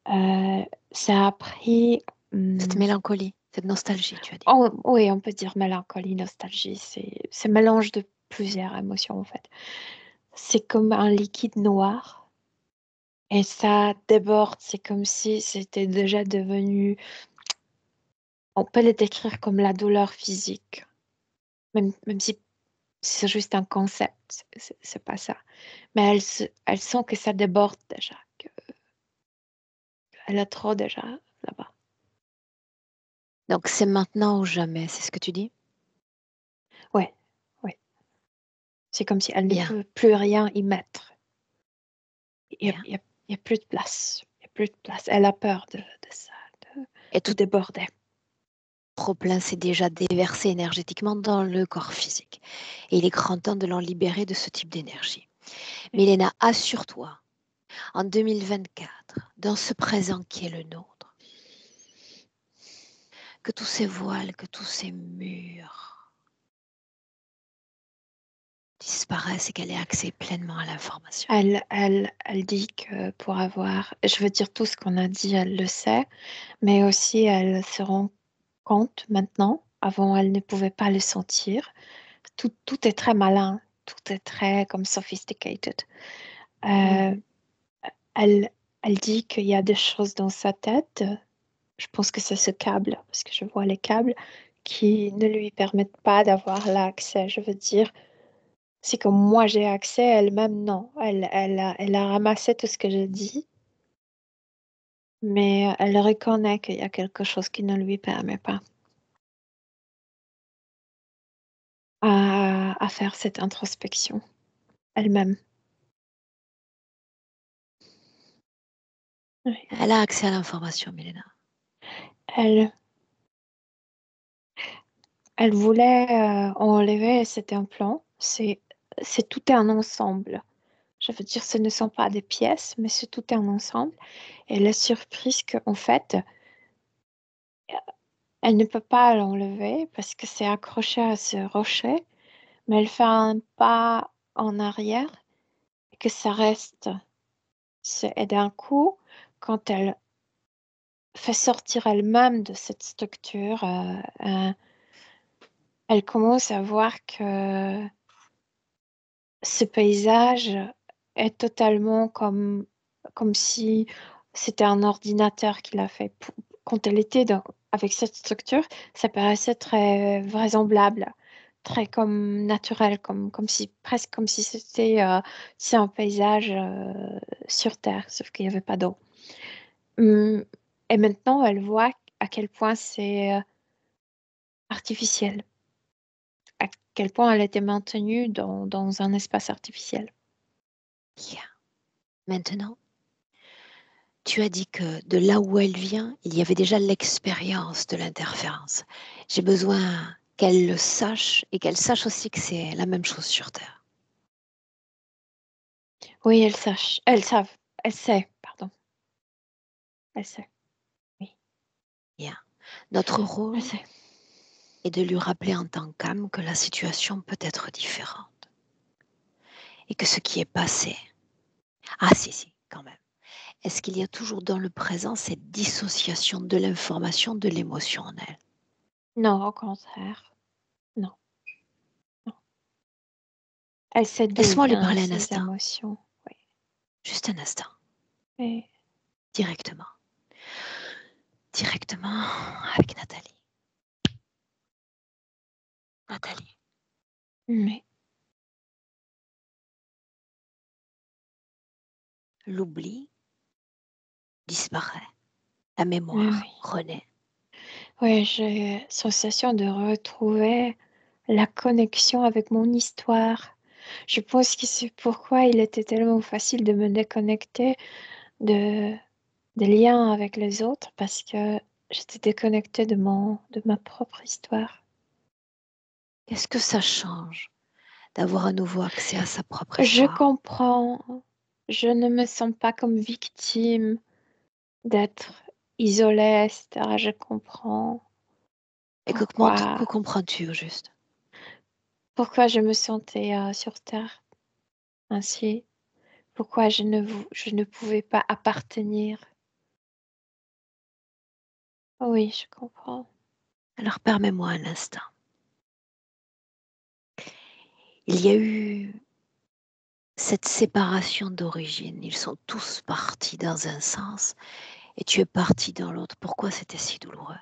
Ça a pris. Cette mélancolie, cette nostalgie, tu as dit. Oui, on peut dire mélancolie, nostalgie. C'est mélange de plusieurs émotions en fait. C'est comme un liquide noir et ça déborde. C'est comme si c'était déjà devenu. On peut le décrire comme la douleur physique, même si c'est juste un concept. C'est pas ça. Mais elle sent que ça déborde déjà, qu'elle a trop déjà là-bas. Donc c'est maintenant ou jamais, c'est ce que tu dis? Ouais, ouais. C'est comme si elle ne Bien, peut plus rien y mettre. Il y a, bien. il y a- il y a plus de place. Il y a plus de place. Elle a peur de ça, Et de tout déborder. trop plein s'est déjà déversé énergétiquement dans le corps physique. Et il est grand temps de l'en libérer de ce type d'énergie. Oui. Mélena, assure-toi, en 2024, dans ce présent qui est le nôtre, que tous ces voiles, que tous ces murs disparaissent et qu'elle ait accès pleinement à l'information. Elle dit que pour avoir, je veux dire tout ce qu'on a dit, elle le sait, mais aussi elle se rend compte maintenant. Avant, elle ne pouvait pas le sentir. Tout est très malin, tout est très comme sophisticated. Euh, Mhm. elle, elle dit qu'il y a des choses dans sa tête. Je pense que c'est ce câble, parce que je vois les câbles qui ne lui permettent pas d'avoir l'accès. Je veux dire, c'est comme moi j'ai accès, elle-même non. Elle a ramassé tout ce que je dis, mais elle reconnaît qu'il y a quelque chose qui ne lui permet pas à faire cette introspection elle-même. Oui. Elle a accès à l'information, Mélena. Elle, elle voulait enlever cet implant. C'est tout un ensemble. Je veux dire, ce ne sont pas des pièces, mais c'est tout un ensemble. Et la surprise qu'en fait, elle ne peut pas l'enlever parce que c'est accroché à ce rocher, mais elle fait un pas en arrière et que ça reste. Et d'un coup, quand elle fait sortir elle-même de cette structure, elle commence à voir que ce paysage est totalement comme si c'était un ordinateur qui l'a fait. Quand elle était avec cette structure, ça paraissait très vraisemblable, très comme naturel, comme si, presque comme si c'était c'est un paysage sur Terre, sauf qu'il n'y avait pas d'eau. Hum, Et maintenant, elle voit à quel point c'est artificiel. quel point elle était maintenue dans un espace artificiel. Bien. Maintenant, tu as dit que de là où elle vient, il y avait déjà l'expérience de l'interférence. J'ai besoin qu'elle le sache et qu'elle sache aussi que c'est la même chose sur Terre. Oui, elles savent, elle sait, pardon. Elle sait, oui, Bien. Notre rôle elle sait. est de lui rappeler en tant qu'âme que la situation peut être différente et que ce qui est passé, ah si, quand même. Est-ce qu'il y a toujours dans le présent cette dissociation de l'information, de l'émotion en elle? Non, au contraire. Non, non. Elle sait d'où Laisse-moi lui viennent parler un ses instant, émotions. Oui. juste un instant, Et- directement, directement avec Nathalie. Nathalie, mais l'oubli disparaît, la oui. mémoire renaît. Oui, j'ai sensation de retrouver la connexion avec mon histoire. Je pense que c'est pourquoi il était tellement facile de me déconnecter de, des liens avec les autres parce que j'étais déconnectée de ma propre histoire. Qu'est-ce que ça change d'avoir à nouveau accès à sa propre Je histoire? comprends. Je ne me sens pas comme victime d'être isolée, etc. Je comprends Et que pourquoi, comprends-tu au juste? pourquoi je me sentais sur Terre ainsi. Pourquoi je ne pouvais pas appartenir? Oui, je comprends. Alors permets-moi un instant. Il y a eu cette séparation d'origine. Ils sont tous partis dans un sens et tu es parti dans l'autre. Pourquoi c'était si douloureux?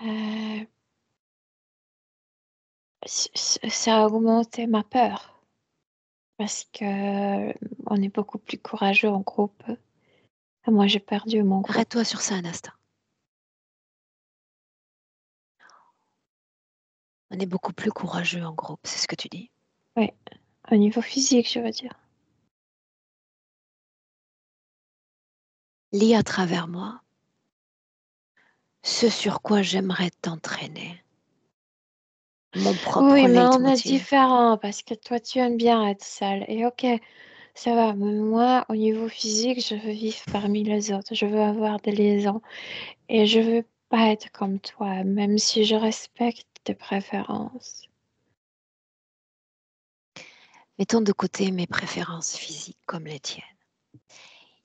Euh, ça a augmenté ma peur parce que on est beaucoup plus courageux en groupe. Moi, j'ai perdu mon groupe. Arrête-toi sur ça un instant. On est beaucoup plus courageux en groupe, c'est ce que tu dis. Oui, au niveau physique, je veux dire. Lis à travers moi ce sur quoi j'aimerais t'entraîner. Mon propre Oui, mais on est leitmotiv. différents parce que toi, tu aimes bien être seul. Et ok, ça va. Mais moi, au niveau physique, je veux vivre parmi les autres. Je veux avoir des liaisons. Et je veux pas être comme toi, même si je respecte tes préférences. Mettons de côté mes préférences physiques comme les tiennes.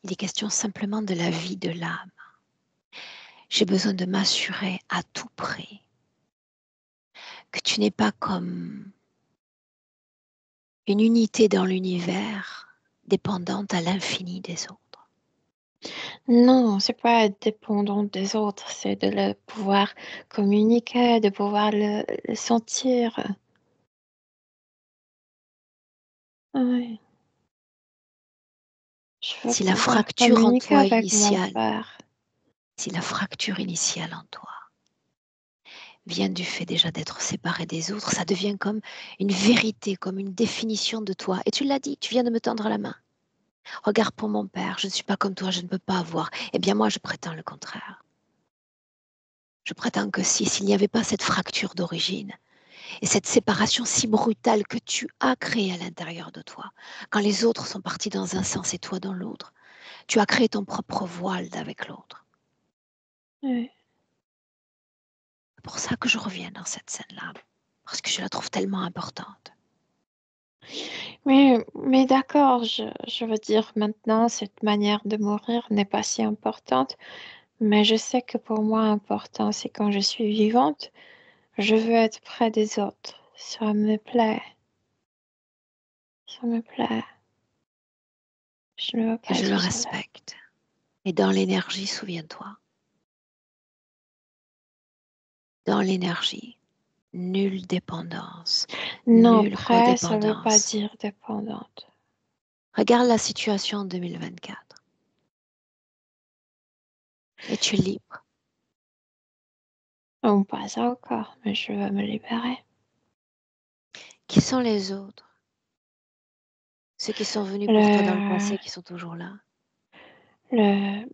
Il est question simplement de la vie de l'âme. J'ai besoin de m'assurer à tout prix que tu n'es pas comme une unité dans l'univers dépendante à l'infini des autres. Non, c'est pas être dépendant des autres, c'est de le pouvoir communiquer, de pouvoir le sentir. Oui, je veux Si la pouvoir fracture en communiquer toi avec mon initiale, père. si la fracture initiale en toi vient du fait déjà d'être séparé des autres, ça devient comme une vérité, comme une définition de toi. Et tu l'as dit, tu viens de me tendre la main. Regarde pour mon père, je ne suis pas comme toi, je ne peux pas avoir. Eh bien moi, je prétends le contraire. Je prétends que si, s'il n'y avait pas cette fracture d'origine et cette séparation si brutale que tu as créée à l'intérieur de toi, quand les autres sont partis dans un sens et toi dans l'autre, tu as créé ton propre voile avec l'autre. Oui. C'est pour ça que je reviens dans cette scène-là, parce que je la trouve tellement importante. Mais d'accord, je veux dire maintenant, cette manière de mourir n'est pas si importante, mais je sais que pour moi, important, c'est quand je suis vivante, je veux être près des autres. Ça me plaît, ça me plaît. Je ne veux Et pas je être le seule. respecte. Et dans l'énergie, souviens-toi, dans l'énergie, nulle dépendance, Non, nulle prêt, ça veut pas codépendance. dire dépendante. Regarde la situation en 2024 et tu es libre. Non, pas encore, mais je veux me libérer. Qui sont les autres? Ceux qui sont venus pour toi dans le passé, qui sont toujours là? Le,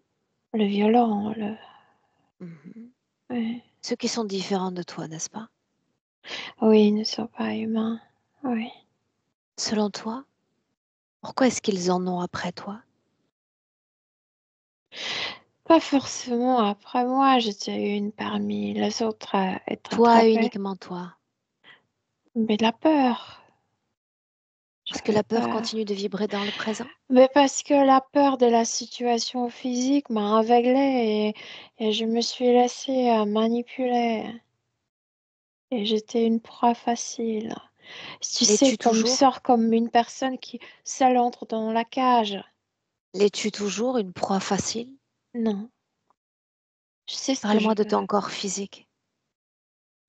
le violent, Mhm. ouais. Ceux qui sont différents de toi, n'est-ce pas? Oui, ils ne sont pas humains. Oui. Selon toi, pourquoi est-ce qu'ils en ont après toi? Pas forcément après moi, j'étais une parmi les autres à être Toi, attrapée. uniquement toi. Mais la peur, Parce que j'avais la peur peur. continue de vibrer dans le présent. Mais parce que la peur de la situation physique m'a aveuglée et je me suis laissée manipuler. Et j'étais une proie facile. Tu sais, L'es-tu comme toujours? sort comme une personne qui seule entre dans la cage. L'es-tu toujours une proie facile? Non, je sais ce que je Parle-moi de veux. ton corps physique.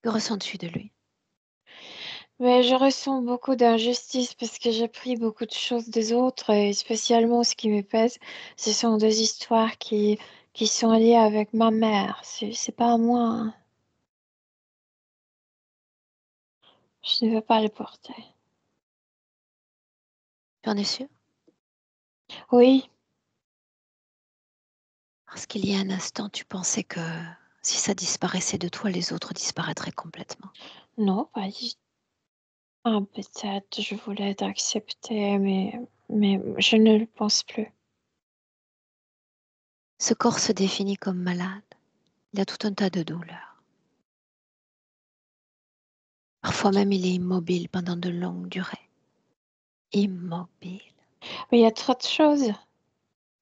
Que ressens-tu de lui? Mais je ressens beaucoup d'injustice parce que j'ai pris beaucoup de choses des autres et spécialement ce qui me pèse, ce sont des histoires qui sont liées avec ma mère. C'est pas à moi, hein. Je ne veux pas les porter. Tu en es sûr? Oui, Parce qu'il y a un instant, tu pensais que si ça disparaissait de toi, les autres disparaîtraient complètement. non, pas dit. Ah, peut-être je voulais être acceptée, mais je ne le pense plus. Ce corps se définit comme malade. Il a tout un tas de douleurs. Parfois même, il est immobile pendant de longues durées. Immobile. Mais il y a trop de choses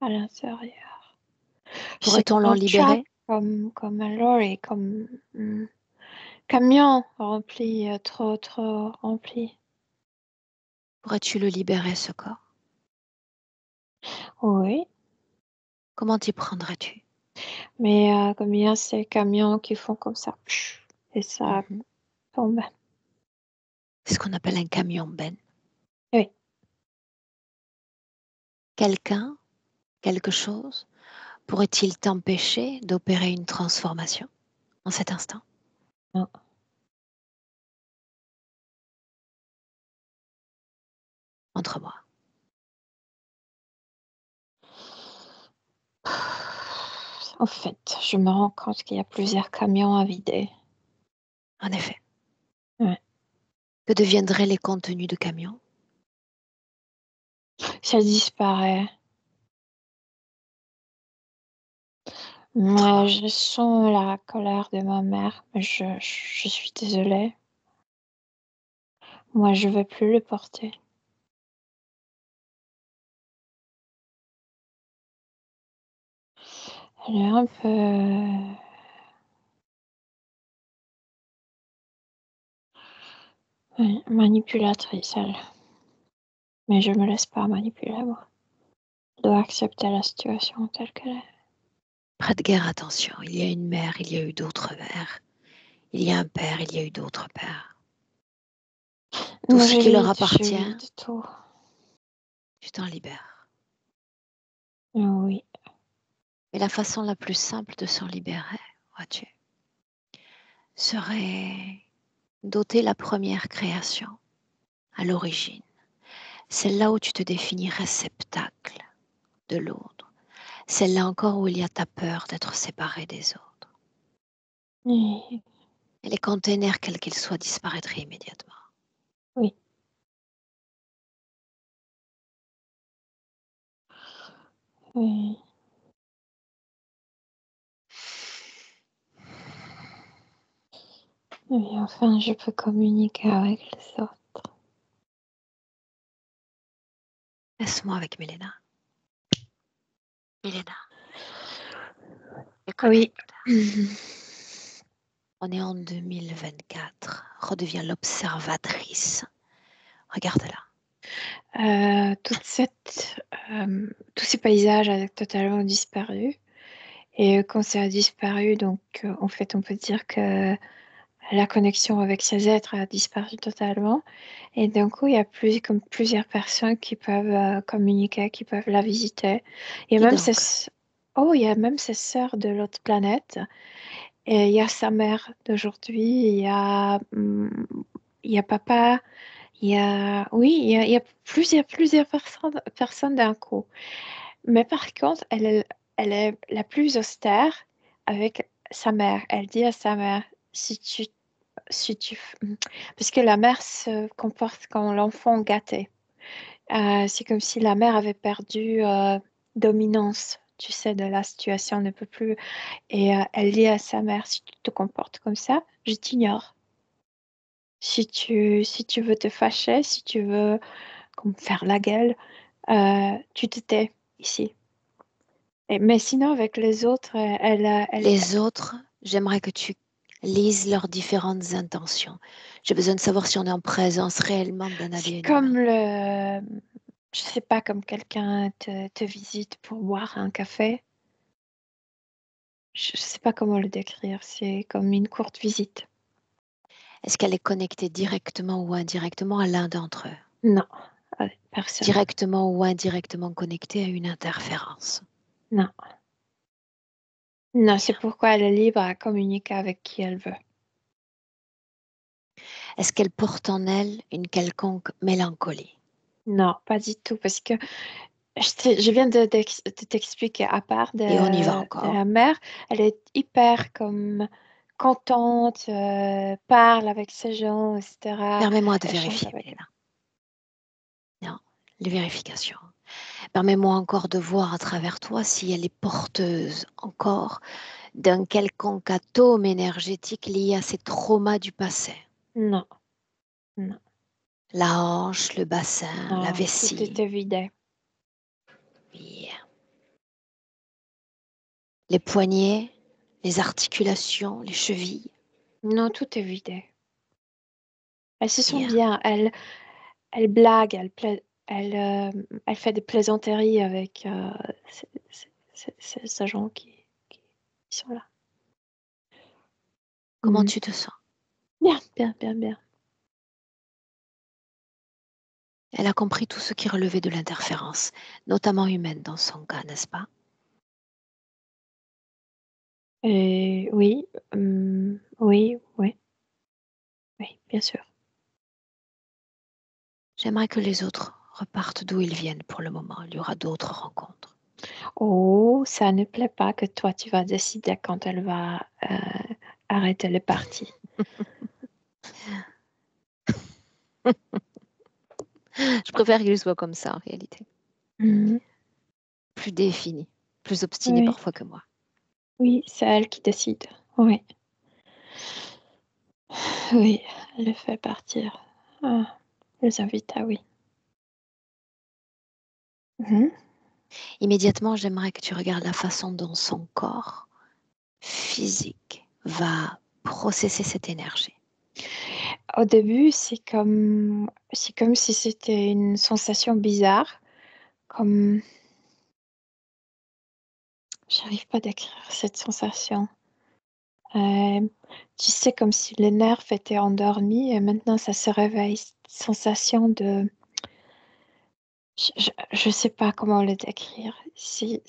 à l'intérieur. C'est Pourrait-on comme l'en un truck, libérer? comme un lorry, comme un camion rempli, trop rempli. Pourrais-tu le libérer, ce corps? Oui, Comment t'y prendrais-tu? mais comme il y a ces camions qui font comme ça, pfiou, et ça Mhm. tombe. C'est ce qu'on appelle un camion Ben. Oui, Quelqu'un, quelque chose, pourrait-il t'empêcher d'opérer une transformation en cet instant? non. Montre-moi. En fait, je me rends compte qu'il y a plusieurs camions à vider. En effet. Ouais. Que deviendraient les contenus de camions? Ça disparaît. Montre-moi. Je sens la colère de ma mère, mais je suis désolée. Moi, je veux plus le porter. Elle est un peu manipulatrice, elle. Mais je me laisse pas manipuler, moi. Je dois accepter la situation telle qu'elle est. Prête guère attention. Il y a une mère, il y a eu d'autres mères. Il y a un père, il y a eu d'autres pères. Tout Moi, ce qui leur appartient, j'évite tout. tu t'en libères. Oui. Mais la façon la plus simple de s'en libérer, vois-tu, serait d'ôter la première création à l'origine. C'est là où tu te définis réceptacle de l'autre. C'est là encore où il y a ta peur d'être séparé des autres. Oui. Et les containers, quels qu'ils soient, disparaîtraient immédiatement. Oui. Oui. Oui, enfin, je peux communiquer avec les autres. Laisse-moi avec Milena. Milena, je Oui. connecte. On est en 2024. Redeviens l'observatrice. Regarde-la. Tous ces paysages avaient totalement disparu. Et quand ça a disparu, donc en fait, on peut dire que la connexion avec ces êtres a disparu totalement. Et d'un coup, il y a comme plusieurs personnes qui peuvent communiquer, qui peuvent la visiter. Et Qui même donc? oh, il y a même ces sœurs de l'autre planète. Et il y a sa mère d'aujourd'hui, il y a papa, oui, il y a plusieurs personnes d'un coup. Mais par contre, elle est la plus austère avec sa mère. Elle dit à sa mère, si tu, parce que la mère se comporte comme l'enfant gâté. C'est comme si la mère avait perdu dominance, tu sais, de la situation, ne peut plus. Et elle dit à sa mère, si tu te comportes comme ça, je t'ignore. Si tu veux te fâcher, si tu veux comme faire la gueule, tu te tais ici. Mais sinon, avec les autres, Les autres, j'aimerais que tu lises leurs différentes intentions. J'ai besoin de savoir si on est en présence réellement d'un c'est alien comme humain. je sais pas, comme quelqu'un te visite pour boire un café. Je sais pas comment le décrire. C'est comme une courte visite. Est-ce qu'elle est connectée directement ou indirectement à l'un d'entre eux? Non, personne. Directement ou indirectement connectée à une interférence? Non. Non, c'est Bien. pourquoi elle est libre à communiquer avec qui elle veut. Est-ce qu'elle porte en elle une quelconque mélancolie? Non, pas du tout, parce que je viens de t'expliquer, à part Et on y va de la encore. mère, elle est hyper comme contente, parle avec ses gens, etc. Permets-moi de Elle chante vérifier, avec eux. Mélena. Non, les vérifications. Permets-moi encore de voir à travers toi si elle est porteuse encore d'un quelconque atome énergétique lié à ses traumas du passé. Non, non, La hanche, le bassin, la non, tout vessie. était vidé. Bien. Les poignets, les articulations, les chevilles. Non, tout est vidé. Elle se sent Bien. bien, elle blague, elle fait des plaisanteries avec ces gens qui sont là. Comment Mhm. tu te sens? Bien, bien, bien, bien. Elle a compris tout ce qui relevait de l'interférence, notamment humaine dans son cas, n'est-ce pas? Et oui, oui, oui, oui, bien sûr. J'aimerais que les autres repartent d'où ils viennent pour le moment. Il y aura d'autres rencontres. Oh, ça ne plaît pas que toi, tu vas décider quand elle va arrêter les parties. Je préfère qu'il soit comme ça en réalité. Mhm. Plus défini, plus obstiné Oui, parfois que moi. oui, c'est elle qui décide. Oui, oui, elle le fait partir. Ah, les invités, oui. Mhm. Immédiatement, j'aimerais que tu regardes la façon dont son corps physique va processer cette énergie. Au début, c'est comme si c'était une sensation bizarre, comme, j'arrive pas à décrire cette sensation. Euh, Tu sais, comme si les nerfs étaient endormis et maintenant ça se réveille. Cette sensation de, je sais pas comment le décrire. C'est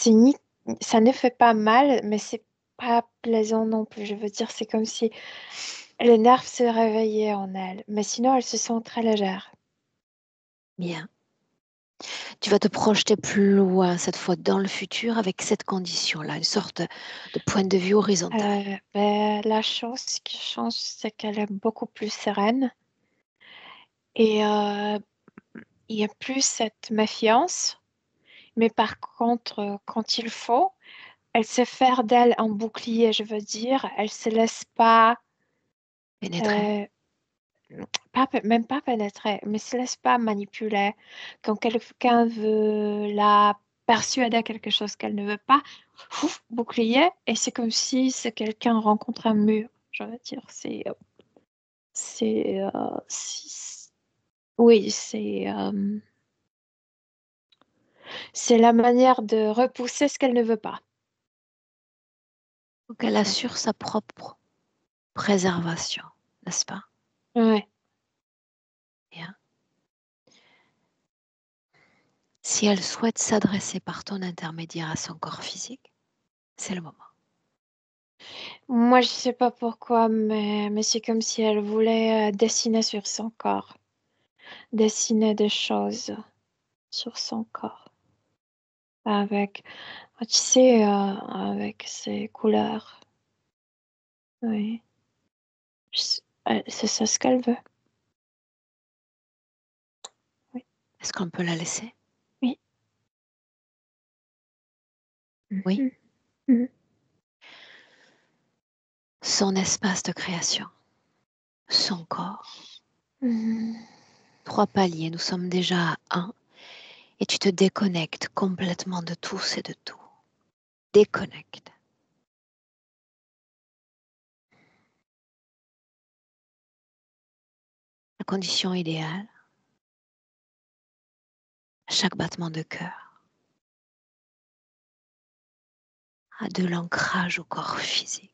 ni, ça ne fait pas mal, mais c'est pas plaisant non plus. Je veux dire, c'est comme si les nerfs se réveillaient en elle, mais sinon elle se sent très légère. Bien. Tu vas te projeter plus loin, cette fois dans le futur, avec cette condition-là, une sorte de point de vue horizontal. La chose qui change, c'est qu'elle est beaucoup plus sereine et il y a plus cette méfiance. Mais par contre, quand il faut, elle sait faire d'elle un bouclier, je veux dire. Elle se laisse pas, Pénétrer. euh, même pas pénétrer, mais se laisse pas manipuler. Quand quelqu'un veut la persuader quelque chose qu'elle ne veut pas, ouf, bouclier, et c'est comme si ce quelqu'un rencontre un mur. Je veux dire, c'est, oui, c'est la manière de repousser ce qu'elle ne veut pas. Faut qu'elle assure sa propre préservation, n'est-ce pas? Ouais. Bien. Si elle souhaite s'adresser par ton intermédiaire à son corps physique, c'est le moment. Moi, je sais pas pourquoi, mais c'est comme si elle voulait dessiner sur son corps, dessiner des choses sur son corps, avec, tu sais, avec ses couleurs. Oui, c'est ça ce qu'elle veut. Oui, Est-ce qu'on peut la laisser? oui. Oui. Mhm. Mhm. Son espace de création, son corps. Mhm. 3 paliers, nous sommes déjà à 1 et tu te déconnectes complètement de tous et de tout. Déconnecte. La condition idéale, chaque battement de cœur a de l'ancrage au corps physique.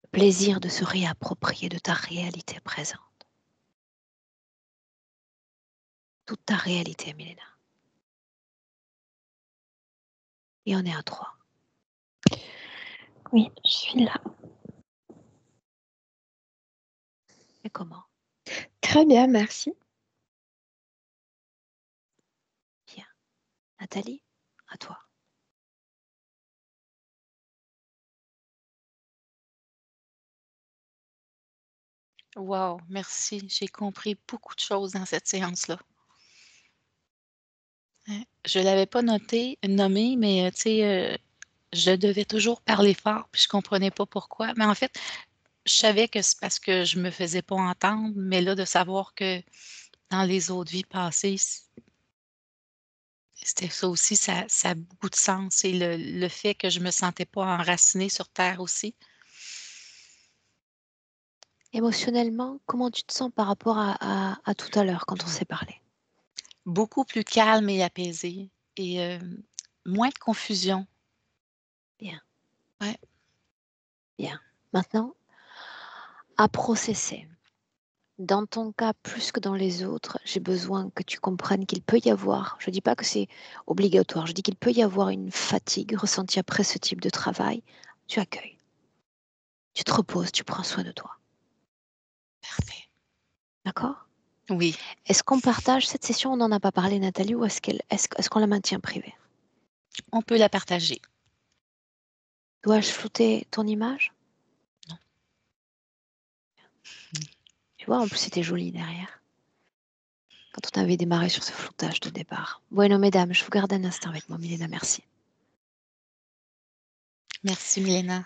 Le plaisir de se réapproprier de ta réalité présente. Toute ta réalité, Milena. Et on est à 3. Oui, je suis là. Et comment? Très bien, merci. Bien. Nathalie, à toi. Wow, merci. J'ai compris beaucoup de choses dans cette séance-là. Ouais. Je l'avais pas nommé, mais tu sais, je devais toujours parler fort, puis je comprenais pas pourquoi. Mais en fait, je savais que c'est parce que je me faisais pas entendre, mais là, de savoir que dans les autres vies passées, c'était ça aussi, ça a beaucoup de sens et le fait que je me sentais pas enracinée sur terre aussi. Émotionnellement, comment tu te sens par rapport à tout à l'heure quand on s'est parlé? Beaucoup plus calme et apaisée et moins de confusion. Bien, Ouais. bien. Maintenant, à processer. Dans ton cas, plus que dans les autres, j'ai besoin que tu comprennes qu'il peut y avoir, je ne dis pas que c'est obligatoire, je dis qu'il peut y avoir une fatigue ressentie après ce type de travail. Tu accueilles, tu te reposes, tu prends soin de toi. Parfait. D'accord? Oui, Est-ce qu'on partage cette session? On n'en a pas parlé, Nathalie, ou est-ce qu'on la maintient privée? on peut la partager. Dois-je flouter ton image? Non. Tu vois, en plus, c'était joli derrière. Quand on avait démarré sur ce floutage de départ. Bueno, mesdames, je vous garde un instant avec moi, Milena, merci. Merci, Milena.